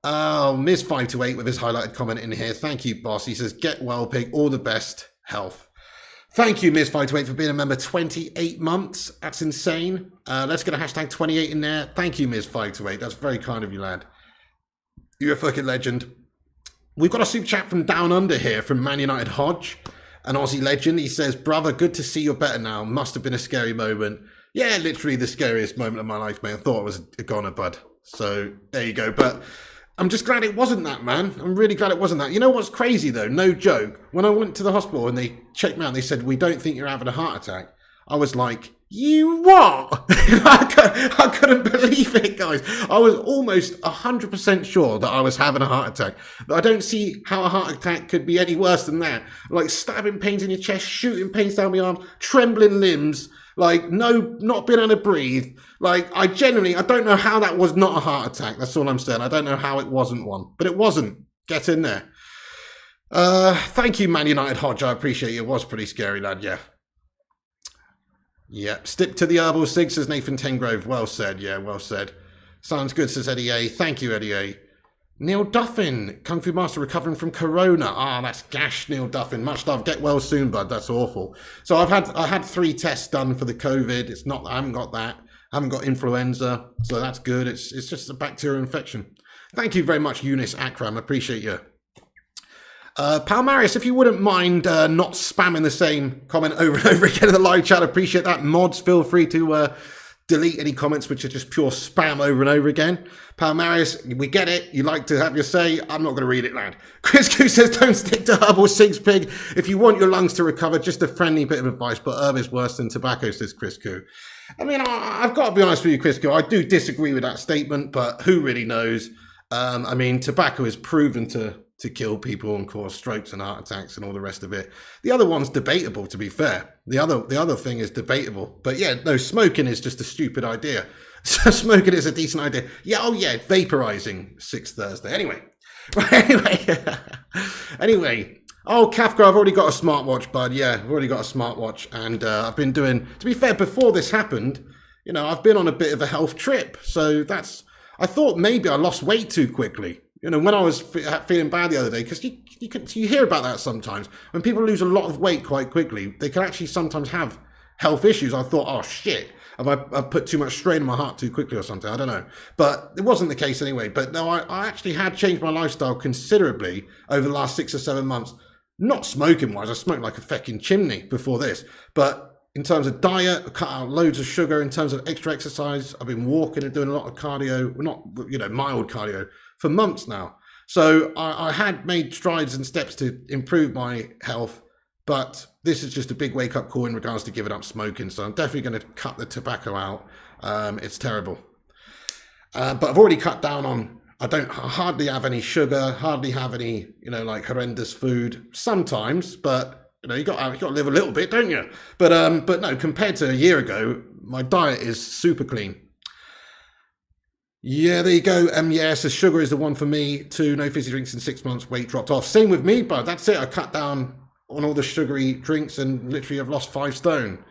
Ms528 with his highlighted comment in here. Thank you, boss. He says, get well, Pig. All the best health. Thank you, Ms528, for being a member 28 months. That's insane. Let's get a hashtag 28 in there. Thank you, Ms528. That's very kind of you, lad. You're a fucking legend. We've got a super chat from Down Under here from Man United Hodge, an Aussie legend. He says, brother, good to see you're better now. Must have been a scary moment. Yeah, literally the scariest moment of my life, mate. I thought I was a goner, bud. So there you go. But I'm just glad it wasn't that, man. I'm really glad it wasn't that. You know what's crazy, though? No joke. When I went to the hospital and they checked me out and they said, we don't think you're having a heart attack, I was like, you what? I couldn't believe it, guys. I was almost 100% sure that I was having a heart attack. I don't see how a heart attack could be any worse than that. Like stabbing pains in your chest, shooting pains down my arm, trembling limbs, like not being able to breathe. Like I don't know how that was not a heart attack. That's all I'm saying. I don't know how it wasn't one, but it wasn't. Get in there. Thank you, Man United Hodge. I appreciate you. It was pretty scary, lad. Yeah. Yeah, stick to the herbal sig, says Nathan Tengrove. Well said, yeah, well said. Sounds good, says Eddie A. Thank you, Eddie A. Neil Duffin, Kung Fu Master recovering from Corona. Ah, that's gash, Neil Duffin. Much love. Get well soon, bud. That's awful. So I had 3 tests done for the COVID. It's not, I haven't got that. I haven't got influenza, so that's good. It's just a bacterial infection. Thank you very much, Eunice Akram. Appreciate you. Palmarius, if you wouldn't mind not spamming the same comment over and over again in the live chat, I appreciate that. Mods, feel free to delete any comments which are just pure spam over and over again. Palmarius, we get it. You like to have your say. I'm not going to read it, lad. Chris Koo says, don't stick to herbal cigs, Pig. If you want your lungs to recover, just a friendly bit of advice, but herb is worse than tobacco, says Chris Koo. I mean, I've got to be honest with you, Chris Koo. I do disagree with that statement, but who really knows? I mean, tobacco is proven to kill people and cause strokes and heart attacks and all the rest of it. The other one's debatable, to be fair. The other thing is debatable. But yeah, no, smoking is just a stupid idea. So smoking is a decent idea. Yeah, oh yeah, vaporizing 6th Thursday. Anyway. Anyway. Oh, Kafka, I've already got a smartwatch, bud. Yeah, I've already got a smartwatch. And I've been doing, to be fair, before this happened, you know, I've been on a bit of a health trip. So I thought maybe I lost weight too quickly. You know, when I was feeling bad the other day, because you hear about that sometimes. When people lose a lot of weight quite quickly, they can actually sometimes have health issues. I thought, oh shit, I've put too much strain on my heart too quickly or something. I don't know. But it wasn't the case anyway. But no, I actually had changed my lifestyle considerably over the last 6 or 7 months. Not smoking wise, I smoked like a fucking chimney before this. But in terms of diet, I cut out loads of sugar. In terms of extra exercise, I've been walking and doing a lot of cardio, not, you know, mild cardio, for months now. So I had made strides and steps to improve my health, but this is just a big wake-up call in regards to giving up smoking. So I'm definitely going to cut the tobacco out. It's terrible. But I've already cut down on, I hardly have any sugar, hardly have any, you know, like horrendous food sometimes, but you know, you got to live a little bit, don't you? But no, compared to a year ago, my diet is super clean. Yeah, there you go. Yeah, so sugar is the one for me too. No fizzy drinks in 6 months, weight dropped off. Same with me, but that's it. I cut down on all the sugary drinks and literally have lost 5 stone.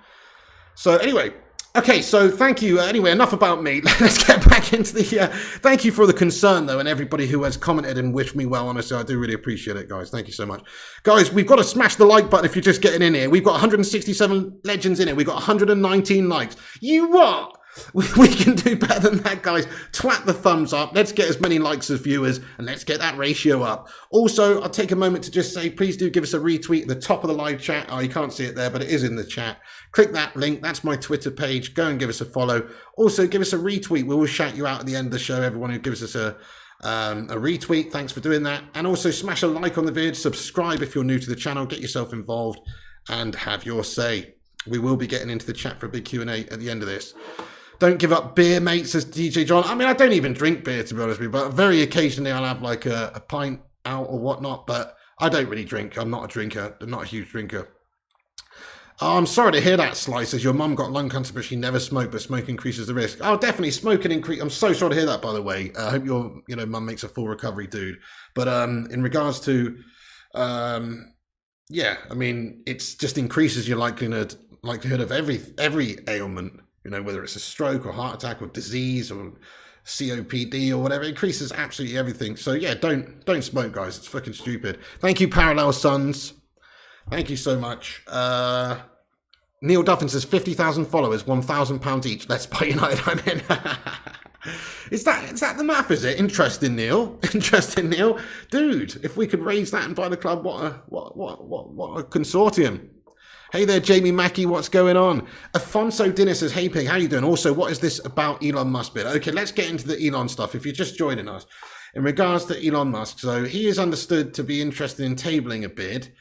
So anyway, okay, so thank you. Anyway, enough about me. Let's get back into the... thank you for the concern, though, and everybody who has commented and wished me well. Honestly, I do really appreciate it, guys. Thank you so much. Guys, we've got to smash the like button if you're just getting in here. We've got 167 legends in it. We've got 119 likes. You what? We can do better than that, guys. Twat the thumbs up. Let's get as many likes as viewers, and let's get that ratio up. Also, I'll take a moment to just say, please do give us a retweet at the top of the live chat. Oh, you can't see it there, but it is in the chat. Click that link. That's my Twitter page. Go and give us a follow. Also, give us a retweet. We will shout you out at the end of the show. Everyone who gives us a retweet, thanks for doing that. And also, smash a like on the vid. Subscribe if you're new to the channel. Get yourself involved and have your say. We will be getting into the chat for a big Q&A at the end of this. Don't give up beer, mate, says DJ John. I mean, I don't even drink beer, to be honest with you, but very occasionally I'll have like a pint out or whatnot, but I don't really drink. I'm not a drinker. I'm not a huge drinker. Oh, I'm sorry to hear that, Slice, says your mum got lung cancer, but she never smoked, but smoke increases the risk. Oh, definitely, smoking increase. I'm so sorry to hear that, by the way. I hope your mum makes a full recovery, dude. But in regards to, yeah, I mean, it's just increases your likelihood of every ailment. You know, whether it's a stroke or heart attack or disease or COPD or whatever, it increases absolutely everything. So yeah, don't smoke, guys. It's fucking stupid. Thank you, Parallel Sons. Thank you so much. Neil Duffin says 50,000 followers, £1,000 each. Let's buy United. I'm in. Is that the math? Is it? Interesting, Neil. Interesting, Neil. Dude, if we could raise that and buy the club, what a consortium. Hey there, Jamie Mackey, what's going on? Afonso Dinner says, hey Pig, how you doing? Also, what is this about Elon Musk bit? Okay, let's get into the Elon stuff. If you're just joining us, in regards to Elon Musk, so he is understood to be interested in tabling a bid.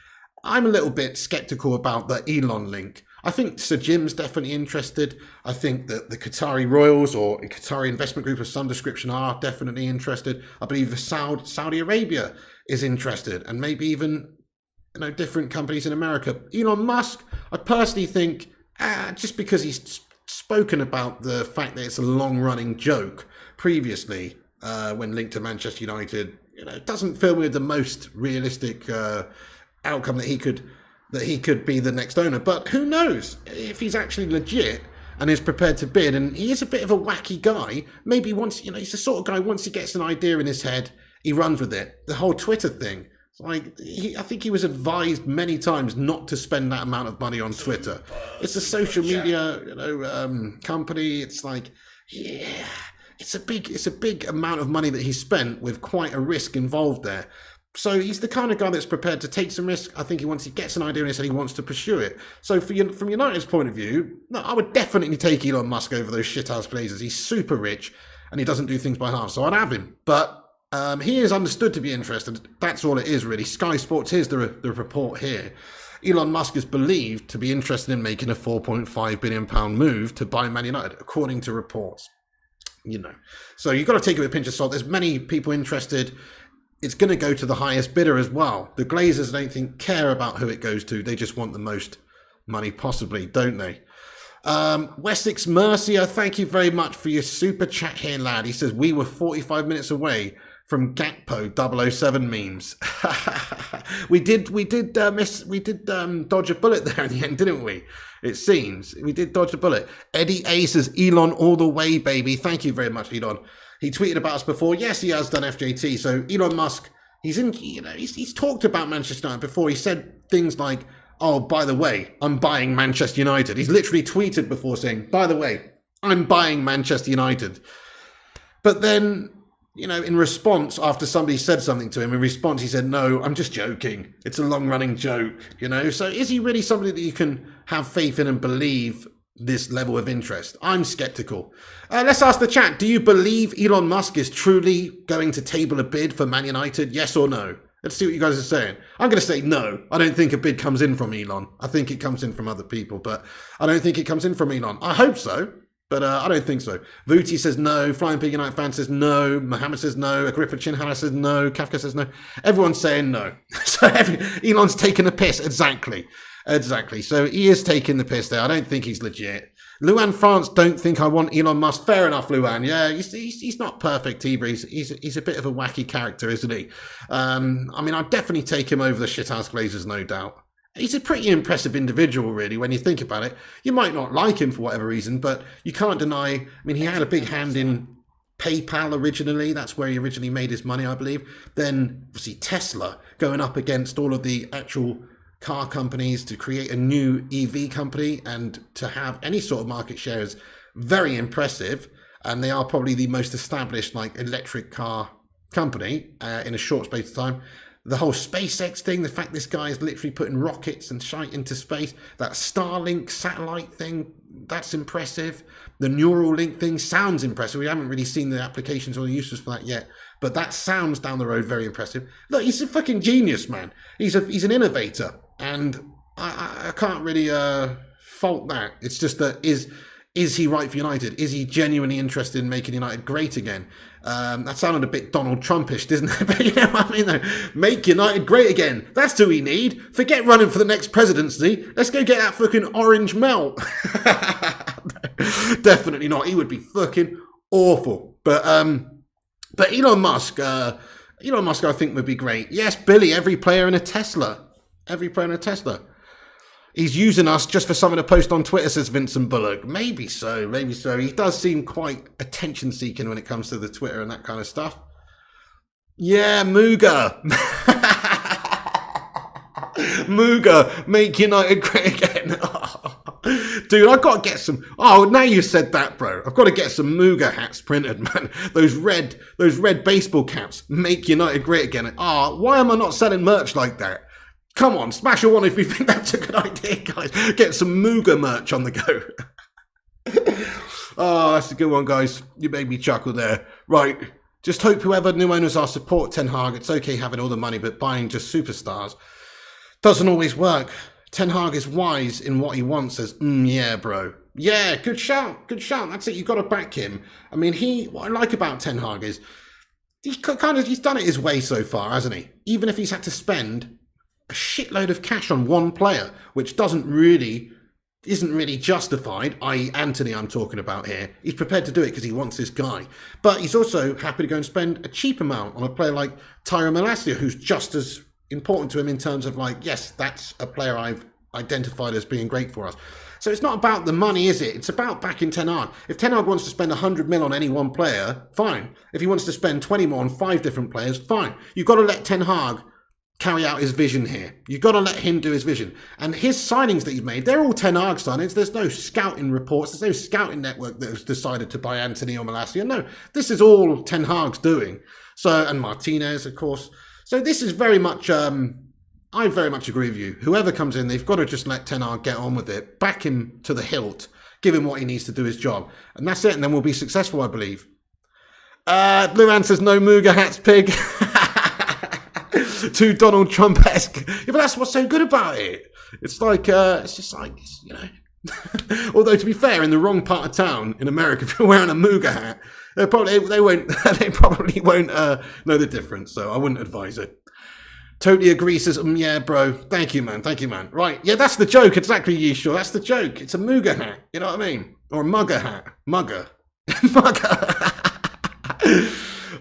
I'm a little bit skeptical about the Elon link. I think Sir Jim's definitely interested. I think that the Qatari royals or Qatari investment group of some description are definitely interested. I believe Saudi Arabia is interested, and maybe even different companies in America. Elon Musk, I personally think, just because he's spoken about the fact that it's a long-running joke previously when linked to Manchester United, it doesn't fill me with the most realistic outcome that he could be the next owner. But who knows if he's actually legit and is prepared to bid. And he is a bit of a wacky guy. Maybe once, he's the sort of guy, once he gets an idea in his head, he runs with it. The whole Twitter thing. Like, I think he was advised many times not to spend that amount of money on Twitter. It's a social media, company. It's like, yeah, it's a big amount of money that he spent with quite a risk involved there. So he's the kind of guy that's prepared to take some risk. I think once he gets an idea in his head, he wants to pursue it. So from United's point of view, no, I would definitely take Elon Musk over those shithouse Blazers. He's super rich and he doesn't do things by half. So I'd have him, but. He is understood to be interested. That's all it is, really. Sky Sports, here's the report here. Elon Musk is believed to be interested in making a £4.5 billion move to buy Man United, according to reports. So you've got to take it with a pinch of salt. There's many people interested. It's going to go to the highest bidder as well. The Glazers, I don't think, care about who it goes to. They just want the most money possibly, don't they? Wessex Mercier, thank you very much for your super chat here, lad. He says, we were 45 minutes away from Gakpo 007 memes. we did dodge a bullet there in the end, didn't we? It seems we did dodge a bullet. Eddie A says, Elon all the way, baby. Thank you very much, Elon. He tweeted about us before. Yes, he has done FJT. So Elon Musk, he's talked about Manchester United before. He said things like, oh, by the way, I'm buying Manchester United. He's literally tweeted before saying, by the way, I'm buying Manchester United. But then, in response, after somebody said something to him, in response, he said, no, I'm just joking. It's a long-running joke, So is he really somebody that you can have faith in and believe this level of interest? I'm skeptical. Let's ask the chat. Do you believe Elon Musk is truly going to table a bid for Man United? Yes or no? Let's see what you guys are saying. I'm going to say no. I don't think a bid comes in from Elon. I think it comes in from other people, but I don't think it comes in from Elon. I hope so, but I don't think so. Vuti says no. Flying Pig United fan says no. Mohammed says no. Agrippa Chinhala says no. Kafka says no. Everyone's saying no. So Elon's taking a piss. Exactly. So he is taking the piss there. I don't think he's legit. Luan France, don't think I want Elon Musk. Fair enough, Luan. Yeah, he's not perfect either. He's a bit of a wacky character, isn't he? I'd definitely take him over the shithouse Glazers, no doubt. He's a pretty impressive individual, really, when you think about it. You might not like him for whatever reason, but you can't deny... he had a big hand in PayPal originally. That's where he originally made his money, I believe. Then, obviously, Tesla going up against all of the actual car companies to create a new EV company and to have any sort of market share is very impressive. And they are probably the most established electric car company in a short space of time. The whole SpaceX thing, the fact this guy is literally putting rockets and shite into space, that Starlink satellite thing, that's impressive. The Neuralink thing sounds impressive. We haven't really seen the applications or the uses for that yet, but that sounds down the road very impressive. Look, he's a fucking genius, man. He's an innovator, and I can't really fault that. It's just that is he right for United? Is he genuinely interested in making United great again? That sounded a bit Donald Trumpish, didn't it? But you know what I mean, though? Make United great again. That's who we need. Forget running for the next presidency. Let's go get that fucking orange melt. Definitely not. He would be fucking awful. But Elon Musk, I think would be great. Yes, Billy, every player in a Tesla. He's using us just for something to post on Twitter, says Vincent Bullock. Maybe so. He does seem quite attention-seeking when it comes to the Twitter and that kind of stuff. Yeah, Muga. Muga, make United great again. Dude, I've got to get some... Oh, now you said that, bro. I've got to get some Muga hats printed, man. Those red baseball caps. Make United great again. Why am I not selling merch like that? Come on, smash a one if you think that's a good idea, guys. Get some Muga merch on the go. Oh, that's a good one, guys. You made me chuckle there. Right. Just hope whoever new owners are support Ten Hag. It's okay having all the money, but buying just superstars doesn't always work. Ten Hag is wise in what he wants, says, yeah, bro. Yeah, good shout. That's it. You've got to back him. What I like about Ten Hag is he's done it his way so far, hasn't he? Even if he's had to spend a shitload of cash on one player, which isn't really justified, i.e. Anthony I'm talking about here. He's prepared to do it because he wants this guy. But he's also happy to go and spend a cheap amount on a player like Tyro Malacia, who's just as important to him in terms of yes, that's a player I've identified as being great for us. So it's not about the money, is it? It's about backing Ten Hag. If Ten Hag wants to spend 100 mil on any one player, fine. If he wants to spend 20 more on 5 different players, fine. You've got to let Ten Hag carry out his vision here. You've got to let him do his vision. And his signings that he's made, they're all Ten Hag signings. There's no scouting reports. There's no scouting network that has decided to buy Anthony or Malacia. No, this is all Ten Hag's doing. So, and Martinez, of course. So this is very much, I very much agree with you. Whoever comes in, they've got to just let Ten Hag get on with it. Back him to the hilt. Give him what he needs to do his job. And that's it. And then we'll be successful, I believe. Luan says, no Muga hats, pig. Too Donald Trump-esque. Yeah, but that's what's so good about it. It's just like, although to be fair, in the wrong part of town in America, if you're wearing a Muga hat, they probably won't know the difference. So I wouldn't advise it. Totally agree, says, yeah, bro. Thank you, man. Right. Yeah, that's the joke. Exactly, Yeshua. That's the joke. It's a Muga hat. You know what I mean? Or a Mugger hat. Mugger.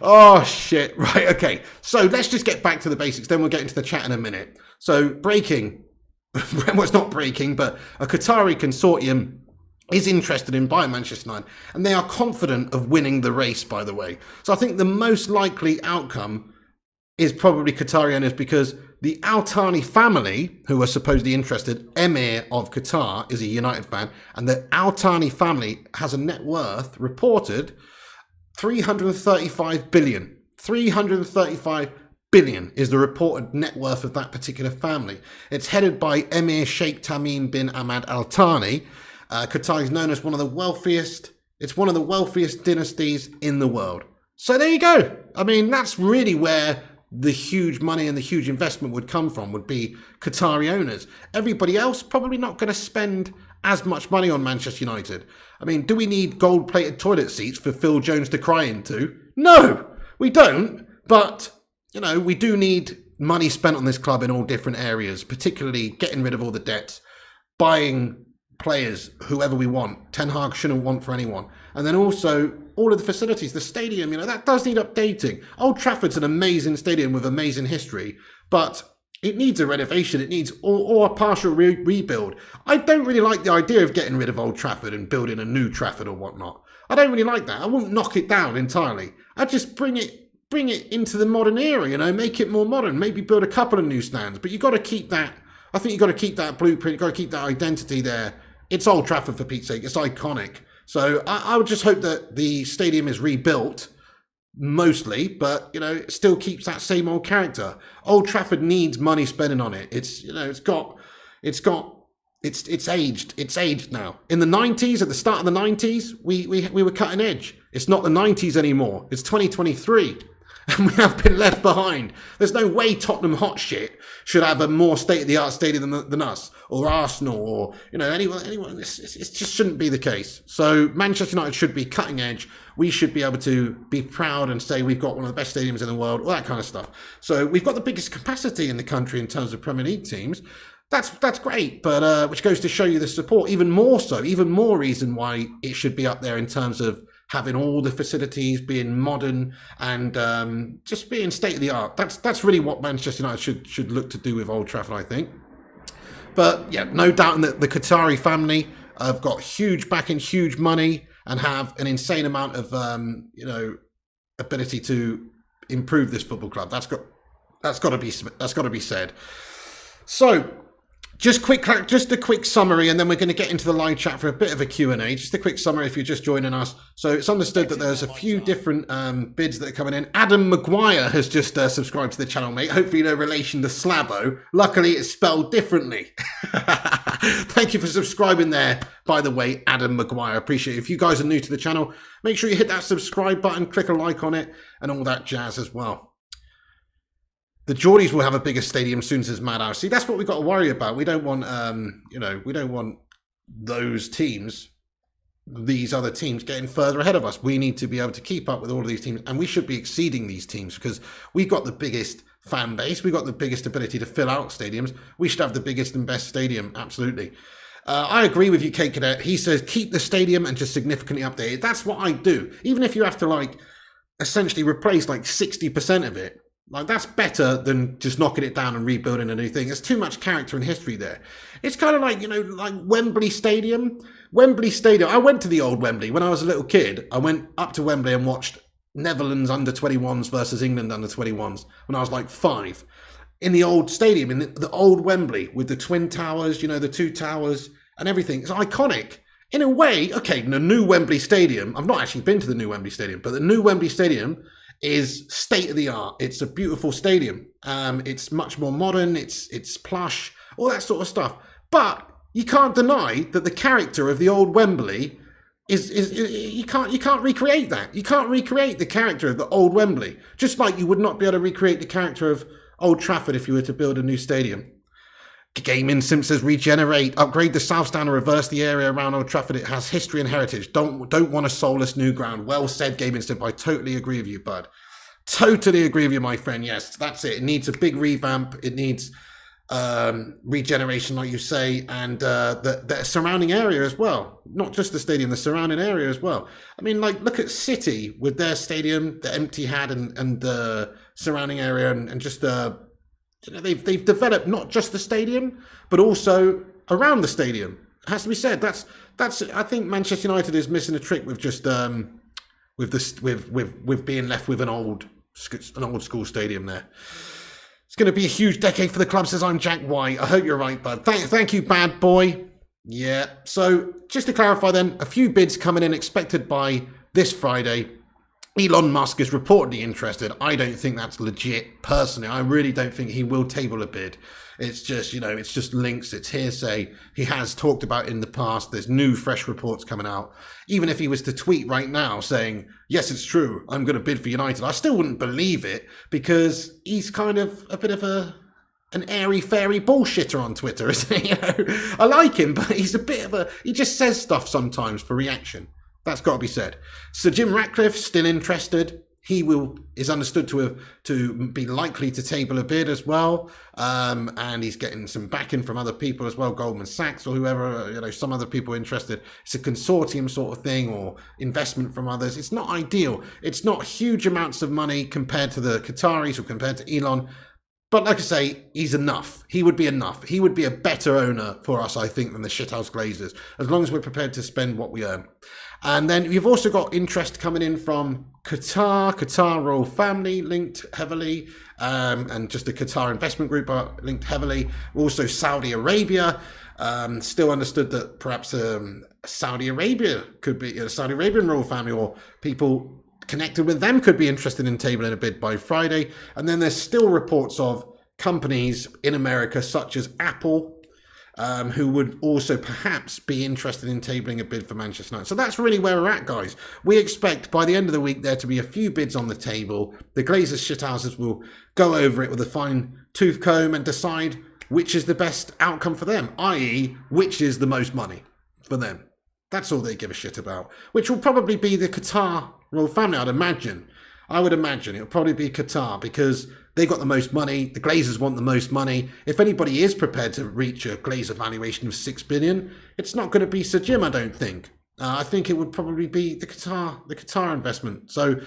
Oh, shit. Right, okay. So let's just get back to the basics. Then we'll get into the chat in a minute. So breaking. Well, it's not breaking, but a Qatari consortium is interested in buying Manchester United, and they are confident of winning the race, by the way. So I think the most likely outcome is probably Qatari owners, because the Al Thani family, who are supposedly interested, Emir of Qatar is a United fan, and the Al Thani family has a net worth reported 335 billion. 335 billion is the reported net worth of that particular family. It's headed by Emir Sheikh Tamim bin Ahmad Al Thani. Qatar is known as one of the wealthiest dynasties in the world. So there you go. I mean, that's really where the huge money and the huge investment would come from, would be Qatari owners. Everybody else probably not going to spend as much money on Manchester United. I mean, do we need gold-plated toilet seats for Phil Jones to cry into? No, we don't. But, you know, we do need money spent on this club in all different areas, particularly getting rid of all the debts, buying players, whoever we want. Ten Hag shouldn't want for anyone. And then also all of the facilities, the stadium, you know, that does need updating. Old Trafford's an amazing stadium with amazing history, but it needs a renovation. It needs or a partial rebuild. I don't really like the idea of getting rid of Old Trafford and building a new Trafford or whatnot. I don't really like that. I wouldn't knock it down entirely. I'd just bring it into the modern era, you know, make it more modern, maybe build a couple of new stands. But you've got to keep that, I think you've got to keep that blueprint, you've got to keep that identity there. It's Old Trafford, for Pete's sake. It's iconic. So I would just hope that the stadium is rebuilt, mostly, but, you know, it still keeps that same old character. Old Trafford needs money spending on it. It's, you know, it's aged now. In the 90s, at the start of the 90s, we were cutting edge. It's not the 90s anymore. It's 2023. And we have been left behind. There's no way Tottenham hot shit should have a more state-of-the-art stadium than us, or Arsenal, or, you know, anyone. It just shouldn't be the case. So Manchester United should be cutting edge. We should be able to be proud and say we've got one of the best stadiums in the world, all that kind of stuff. So we've got the biggest capacity in the country in terms of Premier League teams. That's great, but which goes to show you the support. Even more reason why it should be up there in terms of having all the facilities, being modern, and just being state of the art. That's really what Manchester United should look to do with Old Trafford, I think. But yeah, no doubt that the Qatari family have got huge backing, huge money, and have an insane amount of you know, ability to improve this football club. That's got to be said. So, just a quick summary, and then we're going to get into the live chat for a bit of a Q&A. Just a quick summary if you're just joining us. So it's understood that there's a few different bids that are coming in. Adam Maguire has just subscribed to the channel, mate. Hopefully no relation to Slabo. Luckily, it's spelled differently. Thank you for subscribing there, by the way, Adam Maguire. Appreciate it. If you guys are new to the channel, make sure you hit that subscribe button, click a like on it, and all that jazz as well. The Geordies will have a bigger stadium soon as Madhouse. See, that's what we've got to worry about. We don't want, you know, we don't want those teams, these other teams, getting further ahead of us. We need to be able to keep up with all of these teams, and we should be exceeding these teams because we've got the biggest fan base. We've got the biggest ability to fill out stadiums. We should have the biggest and best stadium, absolutely. I agree with you, Kate Cadet. He says keep the stadium and just significantly update it. That's what I do. Even if you have to, like, essentially replace like 60% of it, like, that's better than just knocking it down and rebuilding a new thing. There's too much character and history there. It's kind of like, you know, like Wembley Stadium. Wembley Stadium. I went to the old Wembley when I was a little kid. I went up to Wembley and watched Netherlands under-21s versus England under-21s when I was like 5. In the old stadium, in the old Wembley, with the twin towers, you know, the 2 towers and everything. It's iconic. In a way, okay, the new Wembley Stadium, I've not actually been to the new Wembley Stadium, but the new Wembley Stadium is state of the art. It's a beautiful stadium. It's much more modern. It's plush, all that sort of stuff. But you can't deny that the character of the old Wembley is you can't recreate that. You can't recreate the character of the old Wembley. Just like you would not be able to recreate the character of Old Trafford if you were to build a new stadium. Gaming Sim says regenerate, upgrade the South Stand and reverse the area around Old Trafford. It has history and heritage. Don't want a soulless new ground. Well said, Gaming Sim. I totally agree with you, bud. Totally agree with you, my friend. Yes, that's it. It needs a big revamp. It needs regeneration, like you say, and the surrounding area as well. Not just the stadium, the surrounding area as well. I mean, like, look at City with their stadium, the empty had, and the surrounding area, and just you know, they've developed not just the stadium, but also around the stadium. has to be said. That's. I think Manchester United is missing a trick with just with being left with an old school stadium there. It's going to be a huge decade for the club, says I'm Jack White. I hope you're right, bud. Thank you, bad boy. Yeah. So just to clarify then, a few bids coming in expected by this Friday. Elon Musk is reportedly interested. I don't think that's legit. Personally, I really don't think he will table a bid. It's just, it's just links, it's hearsay. He has talked about it in the past. There's new, fresh reports coming out. Even if he was to tweet right now saying, yes, it's true, I'm going to bid for United, I still wouldn't believe it because he's kind of a bit of an airy-fairy bullshitter on Twitter, isn't he? I like him, but he's a bit of he just says stuff sometimes for reaction. That's got to be said. Sir Jim Ratcliffe, still interested. He is understood to be likely to table a bid as well, and he's getting some backing from other people as well, Goldman Sachs or whoever, some other people interested. It's a consortium sort of thing or investment from others. It's not ideal. It's not huge amounts of money compared to the Qataris or compared to Elon. But like I say, he's enough. He would be enough. He would be a better owner for us, I think, than the shithouse Glazers, as long as we're prepared to spend what we earn. And then you've also got interest coming in from Qatar royal family linked heavily, and just the Qatar investment group are linked heavily. Also Saudi Arabia, still understood that perhaps Saudi Arabia could be a Saudi Arabian royal family or people connected with them could be interested in tabling a bid by Friday. And then there's still reports of companies in America such as Apple, who would also perhaps be interested in tabling a bid for Manchester United. So that's really where we're at, guys. We expect by the end of the week there to be a few bids on the table. The Glazers shithouses will go over it with a fine tooth comb and decide which is the best outcome for them, i.e. which is the most money for them. That's all they give a shit about, which will probably be the Qatar royal family, I'd imagine. I would imagine it'll probably be Qatar because they got the most money. The Glazers want the most money. If anybody is prepared to reach a Glazer valuation of $6 billion, it's not going to be Sir Jim, I don't think. I think it would probably be the Qatar investment. So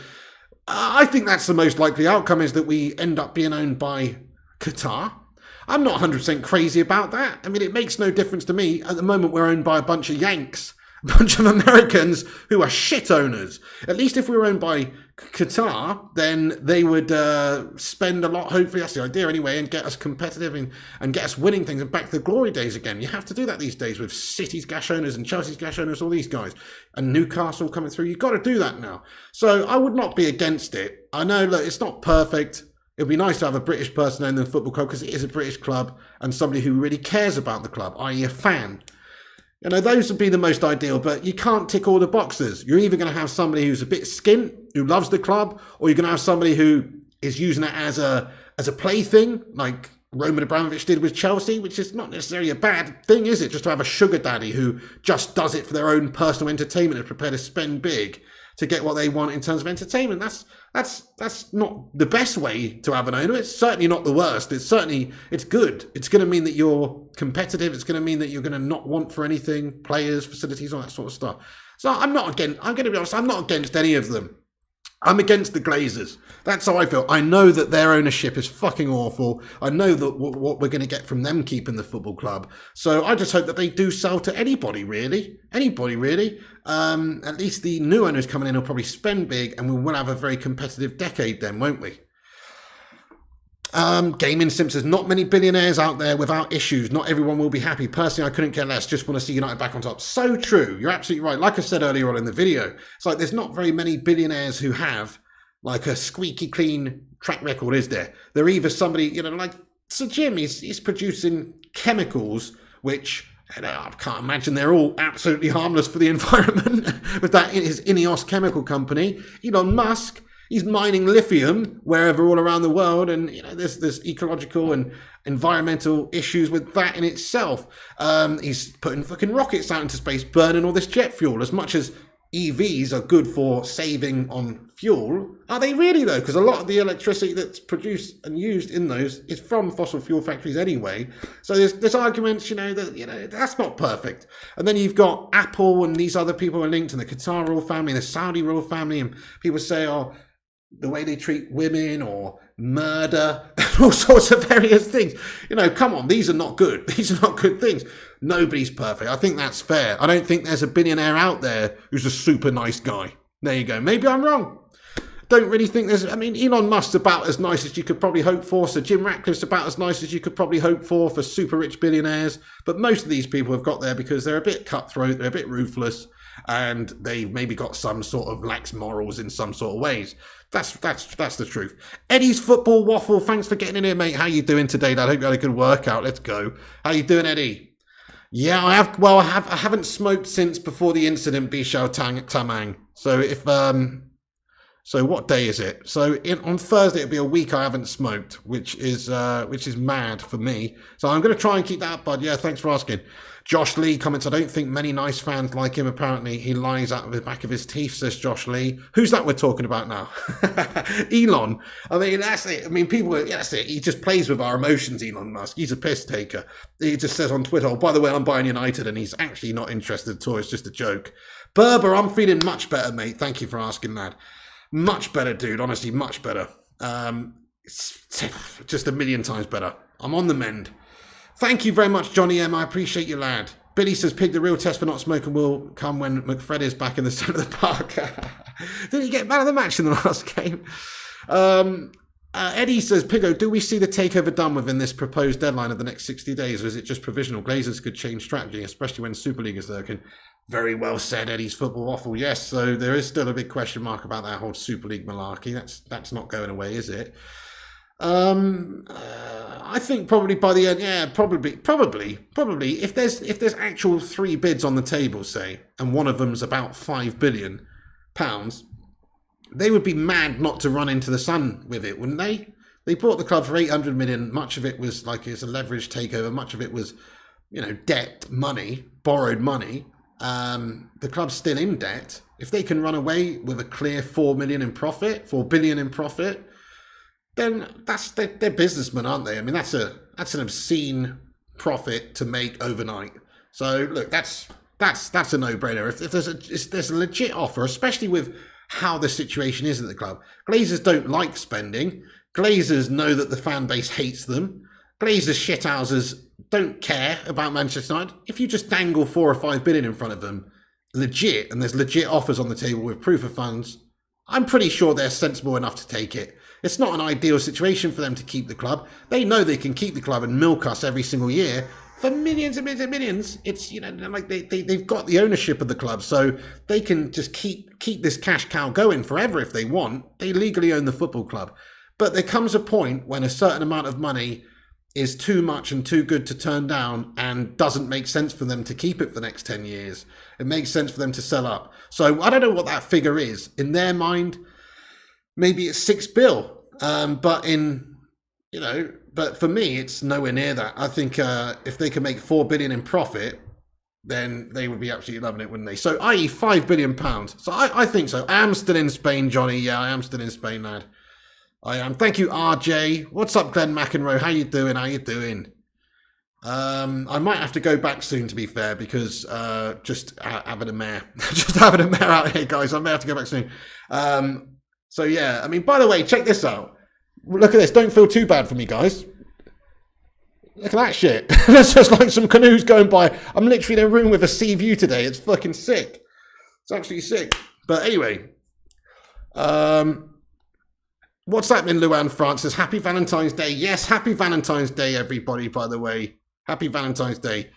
I think that's the most likely outcome, is that we end up being owned by Qatar. I'm not 100% crazy about that. I mean, it makes no difference to me. At the moment, we're owned by a bunch of Yanks, a bunch of Americans who are shit owners. At least if we were owned by Qatar, then they would spend a lot, hopefully that's the idea anyway, and get us competitive and get us winning things and back to the glory days again. You have to do that these days with City's cash owners and Chelsea's cash owners, all these guys, and Newcastle coming through. You've got to do that now. So I would not be against it. I know, look, it's not perfect. It'd be nice to have a British person owning the football club because it is a British club and somebody who really cares about the club, i.e. a fan. Those would be the most ideal, but you can't tick all the boxes. You're either going to have somebody who's a bit skint, who loves the club, or you're going to have somebody who is using it as a plaything, like Roman Abramovich did with Chelsea, which is not necessarily a bad thing, is it? Just to have a sugar daddy who just does it for their own personal entertainment and prepared to spend big to get what they want in terms of entertainment. That's not the best way to have an owner. It's certainly not the worst. It's good. It's going to mean that you're competitive. It's going to mean that you're going to not want for anything, players, facilities, all that sort of stuff. So I'm going to be honest, I'm not against any of them. I'm against the Glazers. That's how I feel. I know that their ownership is fucking awful. I know that what we're going to get from them keeping the football club. So I just hope that they do sell to anybody, really. Anybody, really. At least the new owners coming in will probably spend big, and we will have a very competitive decade then, won't we? Gaming Simpsons, not many billionaires out there without issues. Not everyone will be happy. Personally, I couldn't care less. Just want to see United back on top. So true. You're absolutely right. Like I said earlier on in the video, it's like there's not very many billionaires who have like a squeaky clean track record, is there? They're either somebody, like Sir Jim, he's producing chemicals, which I can't imagine they're all absolutely harmless for the environment. But that is Ineos chemical company. Elon Musk, he's mining lithium wherever all around the world, and there's ecological and environmental issues with that in itself. He's putting fucking rockets out into space, burning all this jet fuel. As much as EVs are good for saving on fuel, are they really though? Because a lot of the electricity that's produced and used in those is from fossil fuel factories anyway. So there's arguments, that that's not perfect. And then you've got Apple and these other people are linked, and the Qatar royal family, and the Saudi royal family, and people say, oh, the way they treat women or murder, all sorts of various things. You know, come on, these are not good. These are not good things. Nobody's perfect. I think that's fair. I don't think there's a billionaire out there who's a super nice guy. There you go. Maybe I'm wrong. Don't really think there's... I mean, Elon Musk's about as nice as you could probably hope for. So Jim Ratcliffe's about as nice as you could probably hope for super rich billionaires. But most of these people have got there because they're a bit cutthroat, they're a bit ruthless, and they've maybe got some sort of lax morals in some sort of ways. That's the truth. Eddie's Football Waffle, thanks for getting in here, mate. How you doing today, Dad? I hope you had a good workout. Let's go. How you doing, Eddie? Yeah, I have. Well, I haven't smoked since before the incident, Bishao Tamang. So if so what day is it? So on Thursday it'll be a week I haven't smoked, which is mad for me. So I'm going to try and keep that up, bud. Yeah, thanks for asking. Josh Lee comments, I don't think many nice fans like him. Apparently he lies out of the back of his teeth, says Josh Lee. Who's that we're talking about now? Elon. I mean, that's it. I mean, that's it. He just plays with our emotions, Elon Musk. He's a piss taker. He just says on Twitter, oh, by the way, I'm buying United, and he's actually not interested at all. It's just a joke. Berber, I'm feeling much better, mate. Thank you for asking that. Much better, dude. Honestly, much better. Just a million times better. I'm on the mend. Thank you very much, Johnny M. I appreciate you, lad. Billy says, Pig, the real test for not smoking will come when McFred is back in the centre of the park. Didn't he get man of the match in the last game? Eddie says, Piggo, do we see the takeover done within this proposed deadline of the next 60 days, or is it just provisional? Glazers could change strategy, especially when Super League is lurking. Very well said, Eddie's Football Waffle. Yes, so there is still a big question mark about that whole Super League malarkey. That's not going away, is it? I think probably by the end, yeah, probably. If there's actual 3 bids on the table, say, and one of them's about £5 billion, they would be mad not to run into the sun with it, wouldn't they? They bought the club for 800 million. Much of it was like it's a leveraged takeover. Much of it was, debt money, borrowed money. The club's still in debt. If they can run away with a clear 4 billion in profit, then they're businessmen, aren't they? I mean, that's an obscene profit to make overnight. So look, that's a no-brainer. If there's a legit offer, especially with how the situation is at the club. Glazers don't like spending. Glazers know that the fan base hates them. Glazers shithouses don't care about Manchester United. If you just dangle 4 or 5 billion in front of them, legit, and there's legit offers on the table with proof of funds, I'm pretty sure they're sensible enough to take it. It's not an ideal situation for them to keep the club. They know they can keep the club and milk us every single year for millions and millions and millions. It's, like they've got the ownership of the club, so they can just keep this cash cow going forever if they want. They legally own the football club. But there comes a point when a certain amount of money is too much and too good to turn down and doesn't make sense for them to keep it for the next 10 years. It makes sense for them to sell up. So I don't know what that figure is. In their mind, maybe it's 6 bill. But for me, it's nowhere near that. I think if they can make 4 billion in profit, then they would be absolutely loving it, wouldn't they? So, i.e. £5 billion. So I think so. I am still in Spain, Johnny. Yeah, I am still in Spain, lad. I am. Thank you, RJ. What's up, Glenn McEnroe? How you doing? I might have to go back soon, to be fair, because just having a mare. Just having a mare out here, guys. I may have to go back soon. So, yeah. I mean, by the way, check this out. Look at this. Don't feel too bad for me, guys. Look at that shit. There's just like some canoes going by. I'm literally in a room with a sea view today. It's fucking sick. It's absolutely sick. But anyway. What's happening, Luan Francis? Happy Valentine's Day. Yes, happy Valentine's Day, everybody, by the way. Happy Valentine's Day.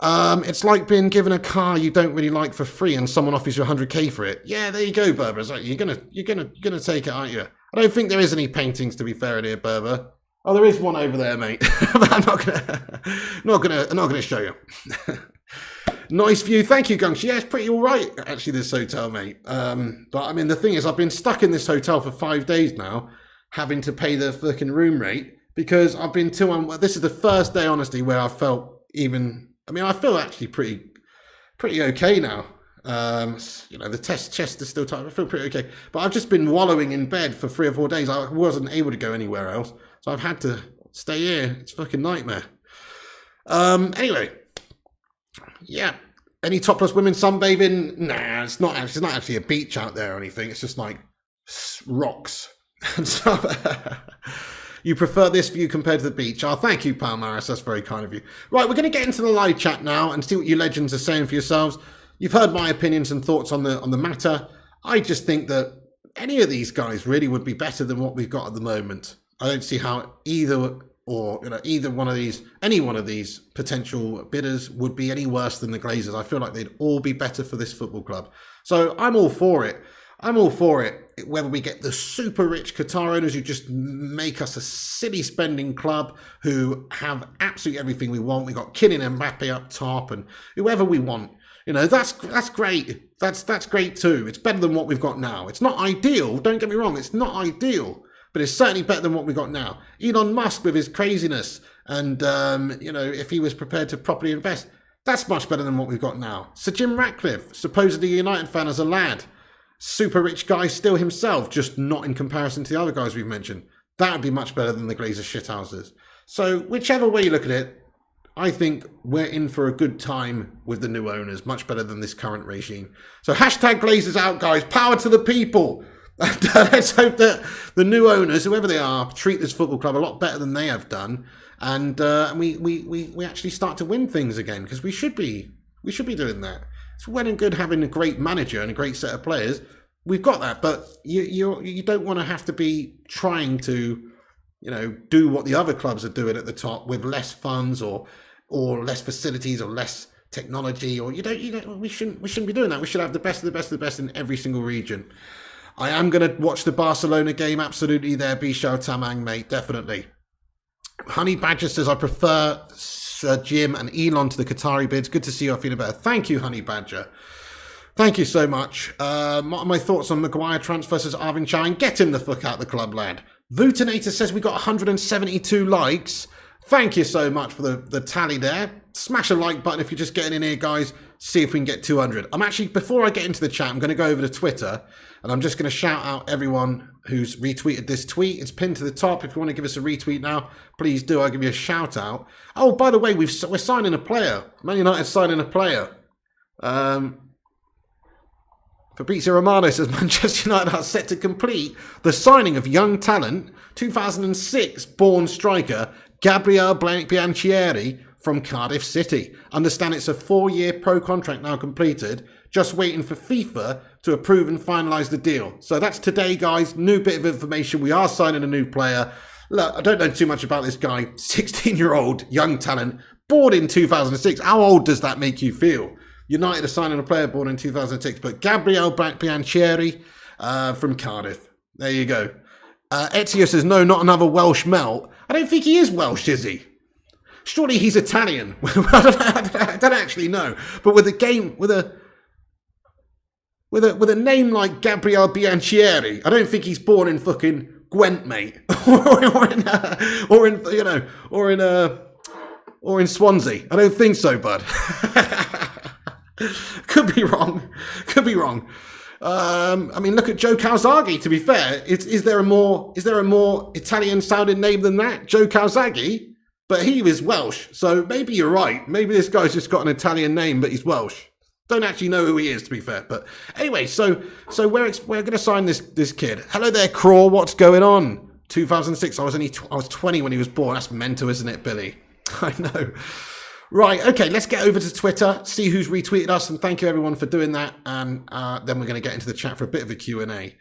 It's like being given a car you don't really like for free and someone offers you 100k for it. Yeah, there you go, Berber. It's like, you're gonna take it, aren't you? I don't think there is any paintings, to be fair, in here, Berber. Oh, there is one over there, mate. But I'm not gonna show you. Nice view. Thank you, Gunch. Yeah, it's pretty all right, actually, this hotel, mate. But I mean, the thing is, I've been stuck in this hotel for 5 days now, having to pay the fucking room rate because I've been too this is the first day, honestly, where I felt I feel actually pretty okay now. The chest is still tight. I feel pretty okay. But I've just been wallowing in bed for 3 or 4 days. I wasn't able to go anywhere else. So I've had to stay here. It's a fucking nightmare. Anyway. Yeah. Any topless women sunbathing? Nah, it's not actually a beach out there or anything. It's just like rocks. And so you prefer this view compared to the beach. Oh, thank you, Palmaris. That's very kind of you. Right, we're going to get into the live chat now and see what you legends are saying for yourselves. You've heard my opinions and thoughts on the matter. I just think that any of these guys really would be better than what we've got at the moment. I don't see how either one of these, any one of these potential bidders would be any worse than the Glazers. I feel like they'd all be better for this football club. So I'm all for it. I'm all for it. Whether we get the super rich Qatar owners who just make us a silly spending club who have absolutely everything we want. We got Kylian Mbappe up top and whoever we want. You know, that's great. That's great too. It's better than what we've got now. It's not ideal. Don't get me wrong. It's not ideal. But it's certainly better than what we got now. Elon Musk with his craziness and, if he was prepared to properly invest, that's much better than what we've got now. Sir Jim Ratcliffe, supposedly a United fan as a lad, super rich guy still himself, just not in comparison to the other guys we've mentioned. That would be much better than the Glazer shithouses. So whichever way you look at it, I think we're in for a good time with the new owners, much better than this current regime. So hashtag Glazers out, guys. Power to the people. Let's hope that the new owners, whoever they are, treat this football club a lot better than they have done, and we actually start to win things again, because we should be doing that. It's well and good having a great manager and a great set of players. We've got that, but you don't want to have to be trying to do what the other clubs are doing at the top with less funds or less facilities or less technology, or we shouldn't be doing that. We should have the best of the best of the best in every single region. I am going to watch the Barcelona game, absolutely there, Bishao Tamang, mate, definitely. Honey Badger says, I prefer Sir Jim and Elon to the Qatari bids. Good to see you feeling better. Thank you, Honey Badger. Thank you so much. My thoughts on Maguire transfer, says Arvin Chow. Get him the fuck out of the club, lad. Vutinator says we got 172 likes. Thank you so much for the tally there. Smash a like button if you're just getting in here, guys. See if we can get 200. I'm actually, before I get into the chat, I'm going to go over to Twitter and I'm just going to shout out everyone who's retweeted this tweet. It's pinned to the top. If you want to give us a retweet now, please do. I'll give you a shout out. Oh, by the way, we're signing a player. Man United signing a player. Fabrizio Romano says Manchester United are set to complete the signing of young talent, 2006 born striker Gabriel Bianchieri from Cardiff City. Understand it's a 4-year pro contract now completed, just waiting for FIFA to approve and finalise the deal. So that's today, guys. New bit of information. We are signing a new player. Look, I don't know too much about this guy. 16-year-old young talent, born in 2006. How old does that make you feel? United are signing a player born in 2006, but Gabriel Bianchieri from Cardiff. There you go. Ezio says, no, not another Welsh melt. I don't think he is Welsh, is he? Surely he's Italian. I don't actually know. But with a name like Gabriel Bianchieri, I don't think he's born in fucking Gwent, mate, or in Swansea. I don't think so, bud. Could be wrong. I mean, look at Joe Calzaghe. To be fair, is there a more Italian sounding name than that, Joe Calzaghe? But he was Welsh, so maybe you're right. Maybe this guy's just got an Italian name, but he's Welsh. Don't actually know who he is, to be fair. But anyway, so we're going to sign this kid. Hello there, Craw. What's going on? 2006. I was 20 when he was born. That's mental, isn't it, Billy? I know. Right. Okay. Let's get over to Twitter. See who's retweeted us, and thank you everyone for doing that. And then we're going to get into the chat for a bit of a Q&A.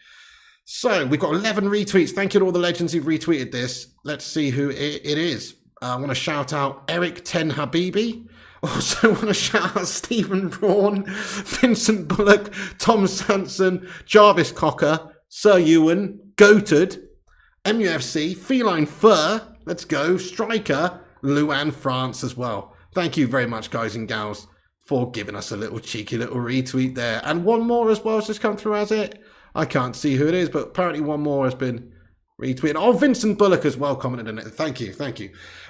So we've got 11 retweets. Thank you to all the legends who've retweeted this. Let's see who it is. I want to shout out Eric Ten Habibi. Also want to shout out Stephen Braun, Vincent Bullock, Tom Sanson, Jarvis Cocker, Sir Ewan, Goated, MUFC, Feline Fur, let's go, Striker, Luan France as well. Thank you very much, guys and gals, for giving us a little cheeky little retweet there. And one more as well has just come through, has it? I can't see who it is, but apparently one more has been retweeted. Oh, Vincent Bullock as well commented on it. Thank you.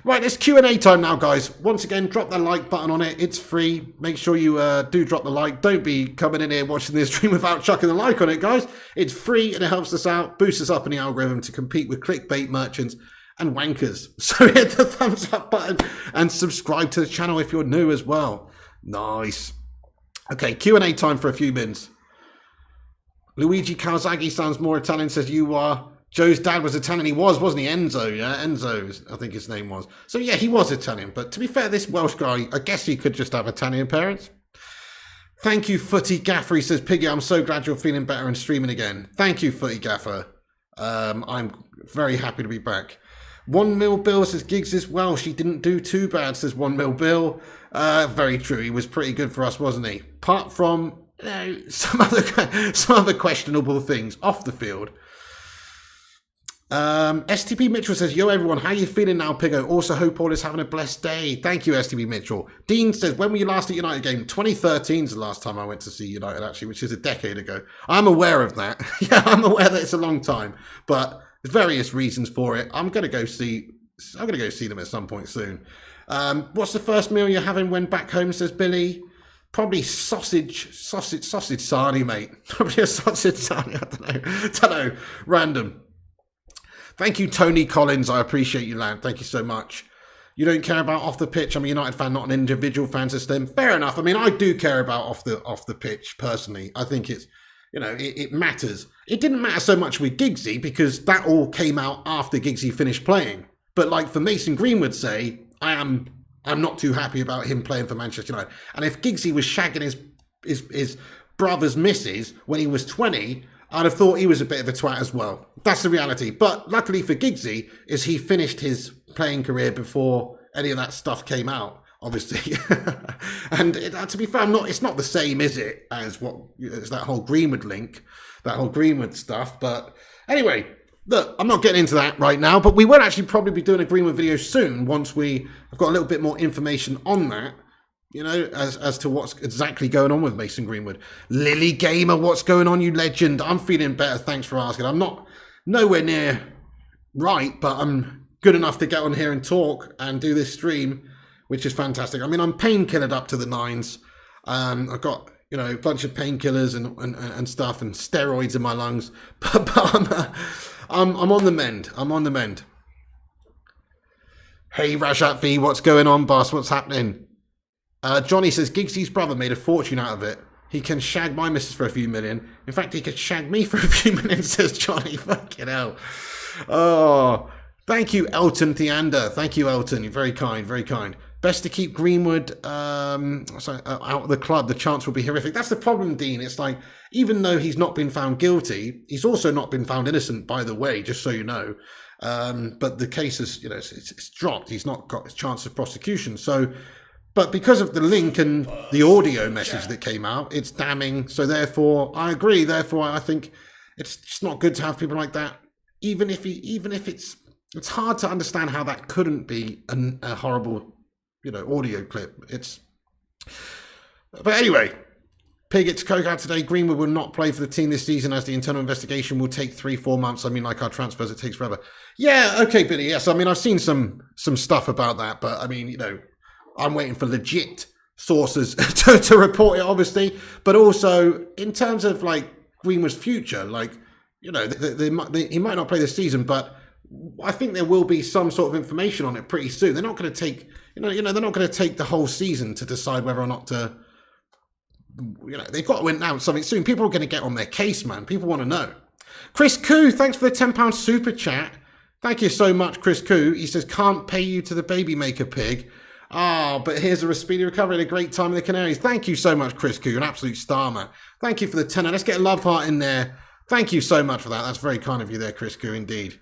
Right, it's Q&A time now, guys. Once again, drop that like button on it. It's free. Make sure you do drop the like. Don't be coming in here watching this stream without chucking the like on it, guys. It's free and it helps us out, boosts us up in the algorithm to compete with clickbait merchants and wankers. So hit the thumbs up button and subscribe to the channel if you're new as well. Nice. Okay, Q&A time for a few minutes. Luigi Calzaghe sounds more Italian, says you are. Joe's dad was Italian. He was, wasn't he? Enzo, yeah? Enzo, I think his name was. So, yeah, he was Italian. But to be fair, this Welsh guy, I guess he could just have Italian parents. Thank you, Footy Gaffer. He says, Piggy, I'm so glad you're feeling better and streaming again. Thank you, Footy Gaffer. I'm very happy to be back. 1 Mil Bill says, Giggs is Welsh. He didn't do too bad, says 1 Mil Bill. Very true. He was pretty good for us, wasn't he? Apart from some other questionable things off the field. STP Mitchell says, yo everyone, how you feeling now, Piggo? Also hope all is having a blessed day. Thank you, STP Mitchell. Dean says, when were you last at United game? 2013 is the last time I went to see United, actually, which is a decade ago. I'm aware of that. Yeah, I'm aware that it's a long time, but there's various reasons for it. I'm gonna go see them at some point soon. What's the first meal you're having when back home, says Billy? Probably sausage sarnie, mate. Probably a sausage sarnie, I don't know. Random. Thank you, Tony Collins. I appreciate you, lad. Thank you so much. You don't care about off the pitch. I'm a United fan, not an individual fan system. Fair enough. I mean, I do care about off the pitch personally. I think it's, it matters. It didn't matter so much with Giggsy because that all came out after Giggsy finished playing. But like for Mason Greenwood, say, I'm not too happy about him playing for Manchester United. And if Giggsy was shagging his brother's missus when he was 20, I'd have thought he was a bit of a twat as well. That's the reality. But luckily for Giggsy, is he finished his playing career before any of that stuff came out, obviously. And to be fair, it's not the same, is it, as that whole Greenwood link, that whole Greenwood stuff. But anyway, look, I'm not getting into that right now, but we will actually probably be doing a Greenwood video soon once we have got a little bit more information on that. As to what's exactly going on with Mason Greenwood. Lily Gamer, what's going on, you legend? I'm feeling better, thanks for asking. I'm not nowhere near right, but I'm good enough to get on here and talk and do this stream, which is fantastic. I mean, I'm painkillered up to the nines. I've got, a bunch of painkillers and stuff and steroids in my lungs, but I'm on the mend. I'm on the mend. Hey, Rajat V, what's going on, boss? What's happening? Johnny says, Giggsy's brother made a fortune out of it. He can shag my missus for a few million. In fact, he could shag me for a few million, says Johnny. Fucking hell. Oh, thank you, Elton Theander. Thank you, Elton. You're very kind, very kind. Best to keep Greenwood out of the club. The chance will be horrific. That's the problem, Dean. It's like, even though he's not been found guilty, he's also not been found innocent, by the way, just so you know. But the case is, it's dropped. He's not got a chance of prosecution. But because of the link and the audio message that came out, it's damning. So therefore, I agree. Therefore, I think it's just not good to have people like that. Even if it's hard to understand how that couldn't be a horrible, audio clip. But anyway, Pig, it's Coke out today. Greenwood will not play for the team this season as the internal investigation will take 3-4 months. I mean, like our transfers, it takes forever. Yeah, okay, Billy. Yes, I mean, I've seen some stuff about that, but I mean, I'm waiting for legit sources to report it, obviously. But also, in terms of, Greenwood's future, he might not play this season, but I think there will be some sort of information on it pretty soon. They're not going to take, they're not going to take the whole season to decide whether or not to, they've got to announce something soon. People are going to get on their case, man. People want to know. Chris Koo, thanks for the £10 super chat. Thank you so much, Chris Koo. He says, can't pay you to the baby maker, Pig. But here's a speedy recovery and a great time in the Canaries. Thank you so much, Chris Koo. You're an absolute star, man. Thank you for the tenner. Let's get a love heart in there. Thank you so much for that. That's very kind of you there, Chris Koo, indeed.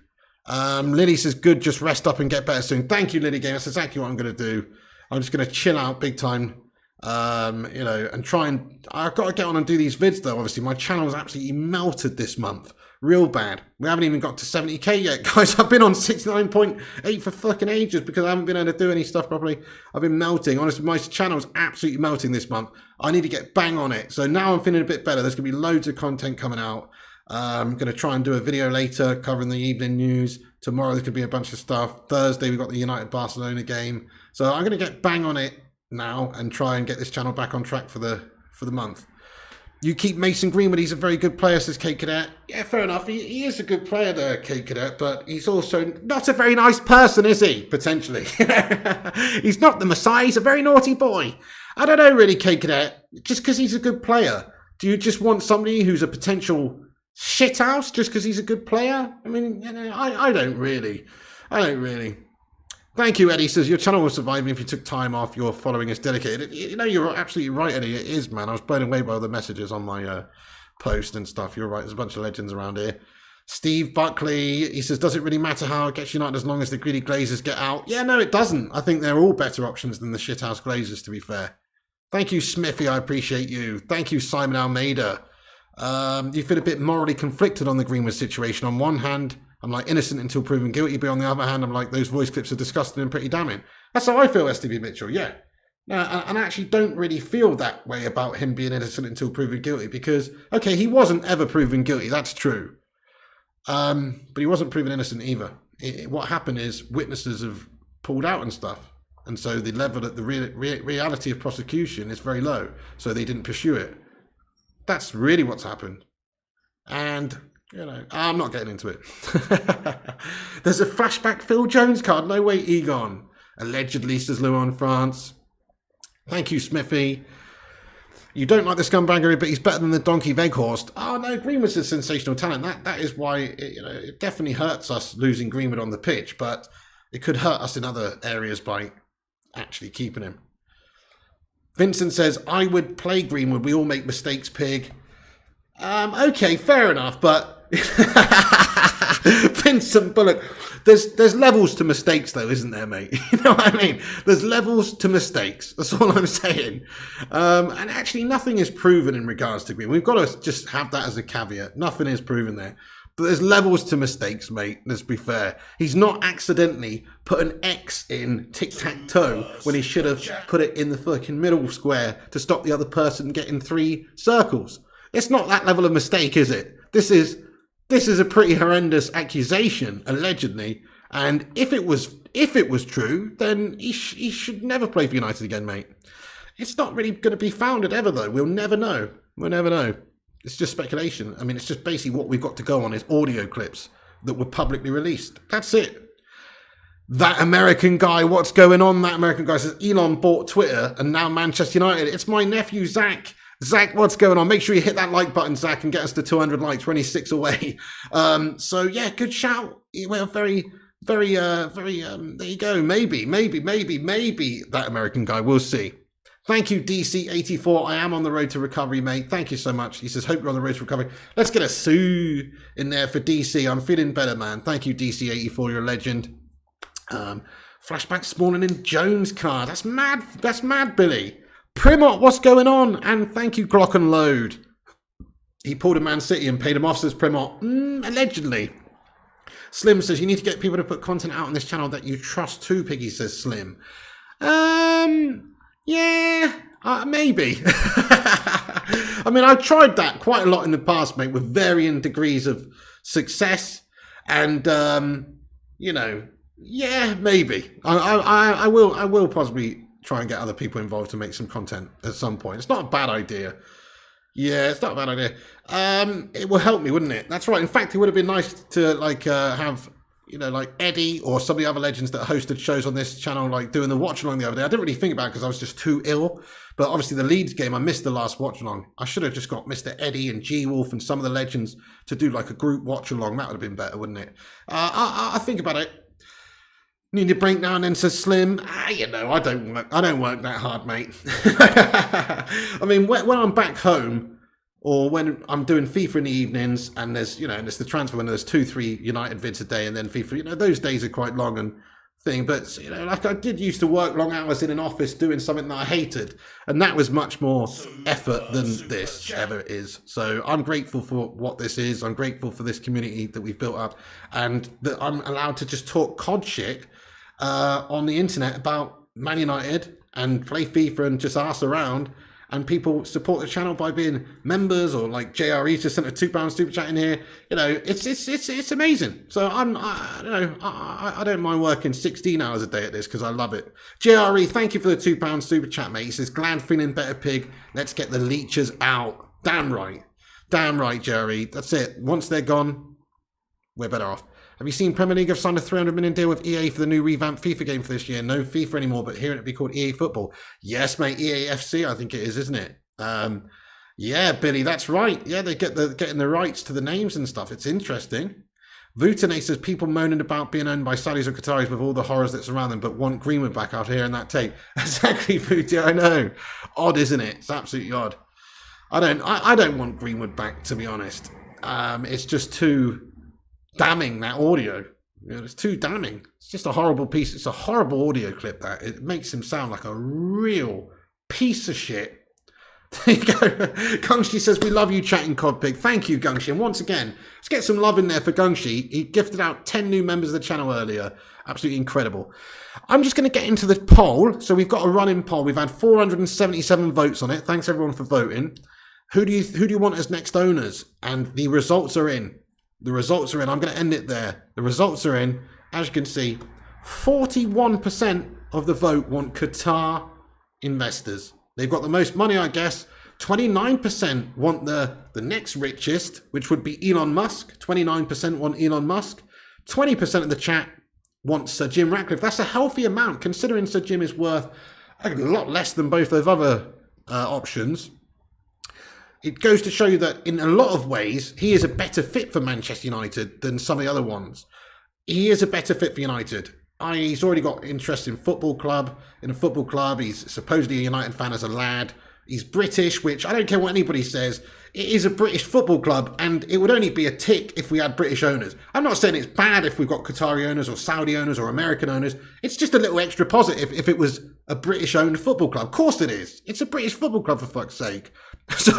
Lily says, good, just rest up and get better soon. Thank you, Lily Game. That's exactly what I'm going to do. I'm just going to chill out big time, and try and... I've got to get on and do these vids, though, obviously. My channel's absolutely melted this month. Real bad. We haven't even got to 70k yet, guys. I've been on 69.8 for fucking ages because I haven't been able to do any stuff properly. I've been melting. Honestly, my channel's absolutely melting this month. I need to get bang on it. So now I'm feeling a bit better. There's going to be loads of content coming out. I'm going to try and do a video later covering the evening news. Tomorrow there could be a bunch of stuff. Thursday we've got the United-Barcelona game. So I'm going to get bang on it now and try and get this channel back on track for the month. You keep Mason Greenwood. He's a very good player, says Kate Cadet. Yeah, fair enough. He is a good player there, Kate Cadet, but he's also not a very nice person, is he? Potentially. He's not the Messiah. He's a very naughty boy. I don't know, really, Kate Cadet. Just because he's a good player Do you just want somebody who's a potential shithouse just because he's a good player? I mean, I don't really. Thank you, Eddie. Says your channel will survive if you took time off. Your following is dedicated. You're absolutely right, Eddie. It is, man. I was blown away by all the messages on my post and stuff. You're right. There's a bunch of legends around here. Steve Buckley, he says, does it really matter how it gets United as long as the greedy Glazers get out? Yeah, no, it doesn't. I think they're all better options than the shithouse Glazers, to be fair. Thank you, Smithy. I appreciate you. Thank you, Simon Almeida. You feel a bit morally conflicted on the Greenwood situation. On one hand, I'm like innocent until proven guilty, but on the other hand, I'm like, those voice clips are disgusting and pretty damning. That's how I feel, STB Mitchell, yeah. And I actually don't really feel that way about him being innocent until proven guilty because, okay, he wasn't ever proven guilty, that's true. But he wasn't proven innocent either. What happened is witnesses have pulled out and stuff. And so the level at the reality of prosecution is very low. So they didn't pursue it. That's really what's happened. And, I'm not getting into it. There's a flashback Phil Jones card. No way, Egon. Allegedly, says Luan France. Thank you, Smithy. You don't like the scumbaggery, but he's better than the donkey Veghorst. Oh, no, Greenwood's a sensational talent. That is why it definitely hurts us losing Greenwood on the pitch, but it could hurt us in other areas by actually keeping him. Vincent says, I would play Greenwood. We all make mistakes, pig. Okay, fair enough, but Vincent Bullock, there's levels to mistakes though, isn't there, mate? You know what I mean? There's levels to mistakes. That's all I'm saying. And actually nothing is proven in regards to Greenwood. We've got to just have that as a caveat. Nothing is proven there. But there's levels to mistakes, mate. Let's be fair. He's not accidentally put an X in tic-tac-toe when he should have put it in the fucking middle square to stop the other person getting 3 circles. It's not that level of mistake, is it? This is a pretty horrendous accusation, allegedly. And if it was true, then he should never play for United again, mate. It's not really going to be founded ever, though. We'll never know. We'll never know. It's just speculation. I mean, it's just basically what we've got to go on is audio clips that were publicly released. That's it. That American guy, what's going on? That American guy says, Elon bought Twitter and now Manchester United. It's my nephew, Zach. Zach, what's going on? Make sure you hit that like button, Zach, and get us to 200 likes. We're only 6 away. So, yeah, good shout. Well, very, there you go. Maybe that American guy. We'll see. Thank you, DC84. I am on the road to recovery, mate. Thank you so much. He says, hope you're on the road to recovery. Let's get a Sue in there for DC. I'm feeling better, man. Thank you, DC84. You're a legend. Flashback spawning in Jones card. That's mad. That's mad, Billy. Primot, what's going on? And thank you, Glock and Load. He pulled a Man City and paid him off, says Primot. Allegedly. Slim says, you need to get people to put content out on this channel that you trust too, Piggy, says Slim. Yeah, maybe. I mean, I've tried that quite a lot in the past, mate, with varying degrees of success. And, yeah, maybe. I will possibly try and get other people involved to make some content at some point. It's not a bad idea. Yeah, it's not a bad idea. It will help me, wouldn't it? That's right. In fact, it would have been nice to have, like Eddie or some of the other legends that hosted shows on this channel, like doing the watch along the other day. I didn't really think about it because I was just too ill. But obviously the Leeds game, I missed the last watch along. I should have just got Mr. Eddie and G Wolf and some of the legends to do like a group watch along. That would have been better, wouldn't it? I think about it. Need a break now and then, says Slim. I don't work that hard, mate. I mean, when I'm back home or when I'm doing FIFA in the evenings and there's the transfer when there's 2-3 United vids a day and then FIFA, those days are quite long and thing. But, like I did used to work long hours in an office doing something that I hated. And that was much more effort than this ever is. So I'm grateful for what this is. I'm grateful for this community that we've built up and that I'm allowed to just talk cod shit on the internet about Man United and play FIFA and just ask around, and people support the channel by being members or like JRE just sent a £2 super chat in here. It's amazing. So I don't mind working 16 hours a day at this because I love it. JRE, thank you for the £2 super chat, mate. He says, glad feeling better, pig. Let's get the leechers out. Damn right, JRE. That's it. Once they're gone, we're better off. Have you seen Premier League have signed a $300 million deal with EA for the new revamped FIFA game for this year? No FIFA anymore, but hearing it be called EA Football. Yes, mate, EA FC, I think it is, isn't it? Yeah, Billy, that's right. Yeah, they getting the rights to the names and stuff. It's interesting. Vutane says people moaning about being owned by Saudis or Qataris with all the horrors that surround them, but want Greenwood back out here in that tape. Exactly, Vutane. I know. Odd, isn't it? It's absolutely odd. I don't want Greenwood back, to be honest. It's just too damning, that audio. You know, it's too damning. It's just a horrible piece. It's a horrible audio clip. That it makes him sound like a real piece of shit. There you go. Gungshi says, we love you, chatting Codpig. Thank you, Gungshi. And once again, let's get some love in there for Gungshi. He gifted out 10 new members of the channel earlier. Absolutely incredible. I'm just going to get into the poll. So we've got a running poll. We've had 477 votes on it. Thanks everyone for voting. Who do you want as next owners? And the results are in. The results are in. I'm going to end it there. The results are in. As you can see, 41% of the vote want Qatar investors. They've got the most money, I guess. 29% want the next richest, which would be Elon Musk. 29% want Elon Musk. 20% of the chat want Sir Jim Ratcliffe. That's a healthy amount, considering Sir Jim is worth a lot less than both those other options. It goes to show you that in a lot of ways, he is a better fit for Manchester United than some of the other ones. He is a better fit for United. He's already got interest in a football club. He's supposedly a United fan as a lad. He's British, which I don't care what anybody says. It is a British football club, and it would only be a tick if we had British owners. I'm not saying it's bad if we've got Qatari owners or Saudi owners or American owners. It's just a little extra positive if it was a British-owned football club. Of course it is. It's a British football club, for fuck's sake. So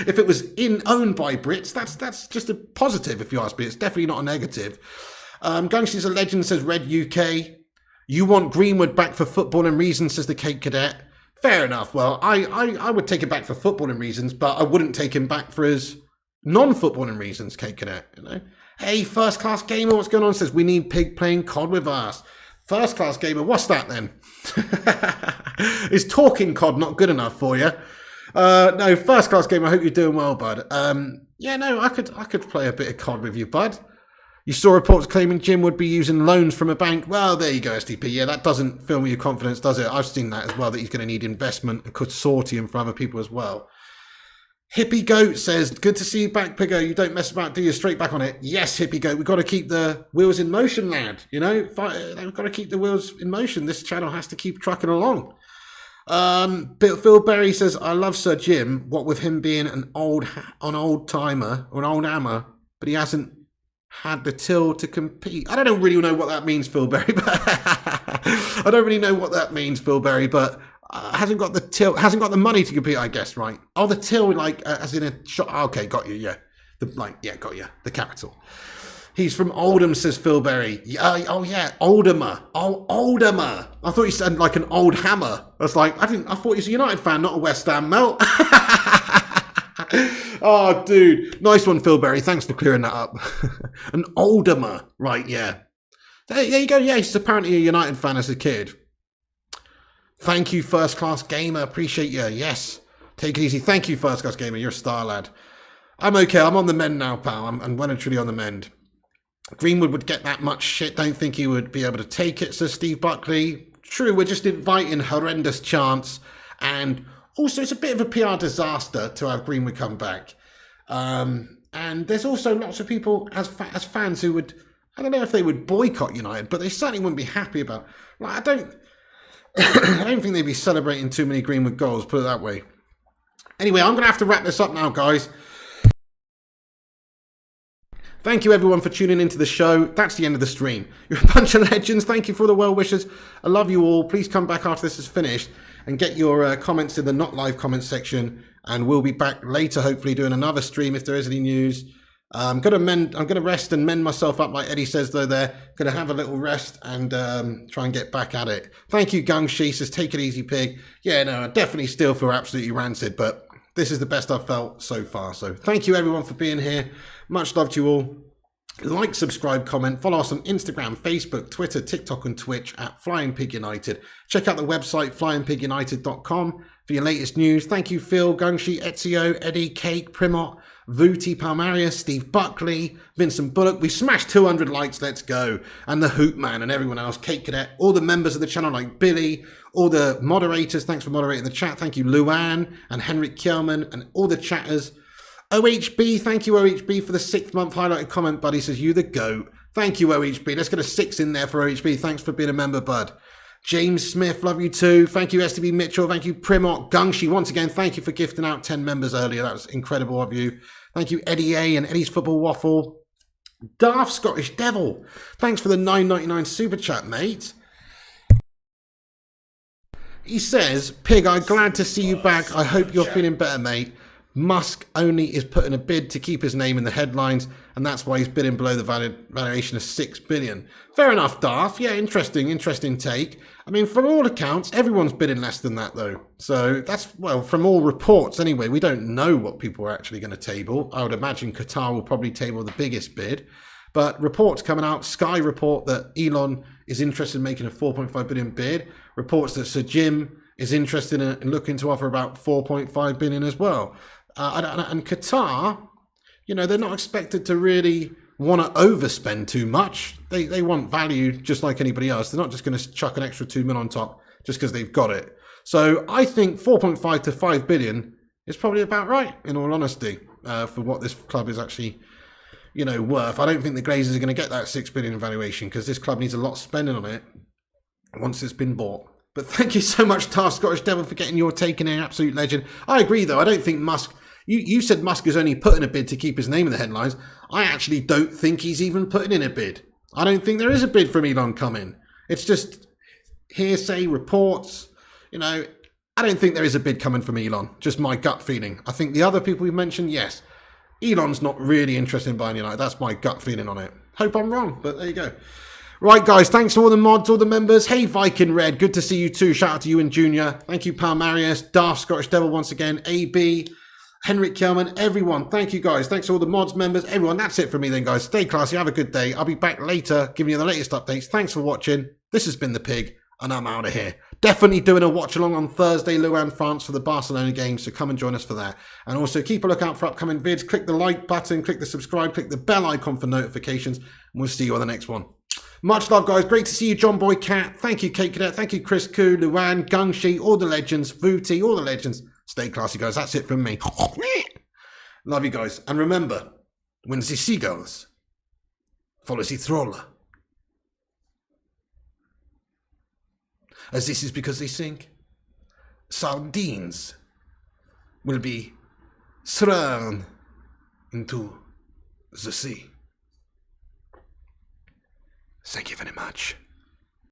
if it was owned by Brits, that's just a positive, if you ask me. It's definitely not a negative. Gungshi's a legend, says Red UK. You want Greenwood back for footballing reasons, says the Cape Cadet. Fair enough. Well, I would take him back for footballing reasons, but I wouldn't take him back for his non-footballing reasons, Cape Cadet. You know? Hey, First Class Gamer, what's going on? Says we need Pig playing COD with us. First Class Gamer, what's that then? Is talking COD not good enough for you? No, First Class Gamer, I hope you're doing well, bud. Yeah, no, I could play a bit of COD with you, bud. You saw reports claiming Jim would be using loans from a bank. Well, there you go, STP. Yeah, that doesn't fill me with confidence, does it? I've seen that as well, that he's going to need investment and consortium from other people as well. Hippie Goat says, good to see you back, Piggo. You don't mess about, do you? Straight back on it. Yes, Hippie Goat. We've got to keep the wheels in motion, lad. You know, we've got to keep the wheels in motion. This channel has to keep trucking along. Phil Berry says, I love Sir Jim, what with him being an old timer or an old hammer, but he hasn't had the till to compete. I don't really know what that means, Phil Berry, but I don't really know what that means, Phil Berry, but hasn't got the till, hasn't got the money to compete, I guess, right? Oh, the till, like, as in a shot. Okay, got you, yeah. Got you. The capital. He's from Oldham, says Phil Berry. Oh yeah, Oldamer. Oh, Oldamer. I thought you said like an old hammer. I was like, I thought he's a United fan, not a West Ham melt. Oh, dude. Nice one, Phil Berry. Thanks for clearing that up. An Oldamer. Right, yeah. There you go. Yeah, he's apparently a United fan as a kid. Thank you, First Class Gamer. Appreciate you. Yes. Take it easy. Thank you, First Class Gamer. You're a star, lad. I'm okay. I'm on the mend now, pal. I'm well and truly on the mend. Greenwood would get that much shit. Don't think he would be able to take it, says Steve Buckley. True, we're just inviting horrendous chance. And also, it's a bit of a PR disaster to have Greenwood come back. And there's also lots of people as fans who would, I don't know if they would boycott United, but they certainly wouldn't be happy about. Like, I don't think they'd be celebrating too many Greenwood goals, put it that way. Anyway, I'm going to have to wrap this up now, guys. Thank you, everyone, for tuning into the show. That's the end of the stream. You're a bunch of legends. Thank you for all the well wishes. I love you all. Please come back after this is finished and get your comments in the not live comments section. And we'll be back later, hopefully, doing another stream if there is any news. I'm going to rest and mend myself up, like Eddie says, though, there. Going to have a little rest and try and get back at it. Thank you, Gung Shi says, take it easy, pig. Yeah, no, I definitely still feel absolutely rancid, but this is the best I've felt so far. So thank you, everyone, for being here. Much love to you all. Like, subscribe, comment, follow us on Instagram, Facebook, Twitter, TikTok and Twitch at Flying Pig United. Check out the website flyingpigunited.com if for your latest news. Thank you, Phil, Gungshi, Ezio, Eddie, Cake, Primot, Vuti, Palmarius, Steve Buckley, Vincent Bullock. We smashed 200 likes, let's go. And the Hoop Man and everyone else, Kate Cadet, all the members of the channel like Billy, all the moderators, thanks for moderating the chat. Thank you, Luann and Henrik Kjellman and all the chatters. OHB, thank you, OHB, for the 6th month highlighted comment, buddy. Says, you the GOAT. Thank you, OHB. Let's get a 6 in there for OHB. Thanks for being a member, bud. James Smith, love you too. Thank you, STB Mitchell. Thank you, Primot, Gungshi. Once again, thank you for gifting out 10 members earlier. That was incredible of you. Thank you, Eddie A and Eddie's Football Waffle. Daft Scottish Devil. Thanks for the $9.99 super chat, mate. He says, Pig, I'm glad to see you back. I hope you're feeling better, mate. Musk only is putting a bid to keep his name in the headlines, and that's why he's bidding below the valuation of $6 billion. Fair enough, Darth. Yeah, interesting take. I mean, from all accounts, everyone's bidding less than that, though. So that's, well, from all reports anyway, we don't know what people are actually going to table. I would imagine Qatar will probably table the biggest bid. But reports coming out, Sky report that Elon is interested in making a 4.5 billion bid. Reports that Sir Jim is interested in looking to offer about 4.5 billion as well. And Qatar, you know, they're not expected to really want to overspend too much. They want value just like anybody else. They're not just going to chuck an extra 2 million on top just because they've got it. So I think 4.5 to 5 billion is probably about right, in all honesty, for what this club is actually, you know, worth. I don't think the Glazers are going to get that 6 billion valuation because this club needs a lot of spending on it once it's been bought. But thank you so much, Task Scottish Devil, for getting your take in here. Absolute legend. I agree, though. I don't think Musk... You said Musk is only putting a bid to keep his name in the headlines. I actually don't think he's even putting in a bid. I don't think there is a bid from Elon coming. It's just hearsay, reports. You know, I don't think there is a bid coming from Elon. Just my gut feeling. I think the other people we mentioned, yes. Elon's not really interested in buying United. That's my gut feeling on it. Hope I'm wrong, but there you go. Right, guys, thanks to all the mods, all the members. Hey, Viking Red, good to see you too. Shout out to you and Junior. Thank you, Pal Marius, Daft Scottish Devil once again, AB, Henrik Kjellman, everyone. Thank you, guys. Thanks to all the mods, members, everyone. That's it for me then, guys. Stay classy. Have a good day. I'll be back later giving you the latest updates. Thanks for watching. This has been The Pig, and I'm out of here. Definitely doing a watch-along on Thursday, Luan, France, for the Barcelona game, so come and join us for that. And also keep a lookout for upcoming vids. Click the like button, click the subscribe, click the bell icon for notifications, and we'll see you on the next one. Much love, guys. Great to see you, John Boy Cat. Thank you, Kate Cadet. Thank you, Chris Koo, Luan, Gungshi, all the legends, Vuti, all the legends. Stay classy, guys. That's it from me. Love you guys. And remember, when the seagulls follow the troll, as this is because they think sardines will be thrown into the sea. Thank you very much.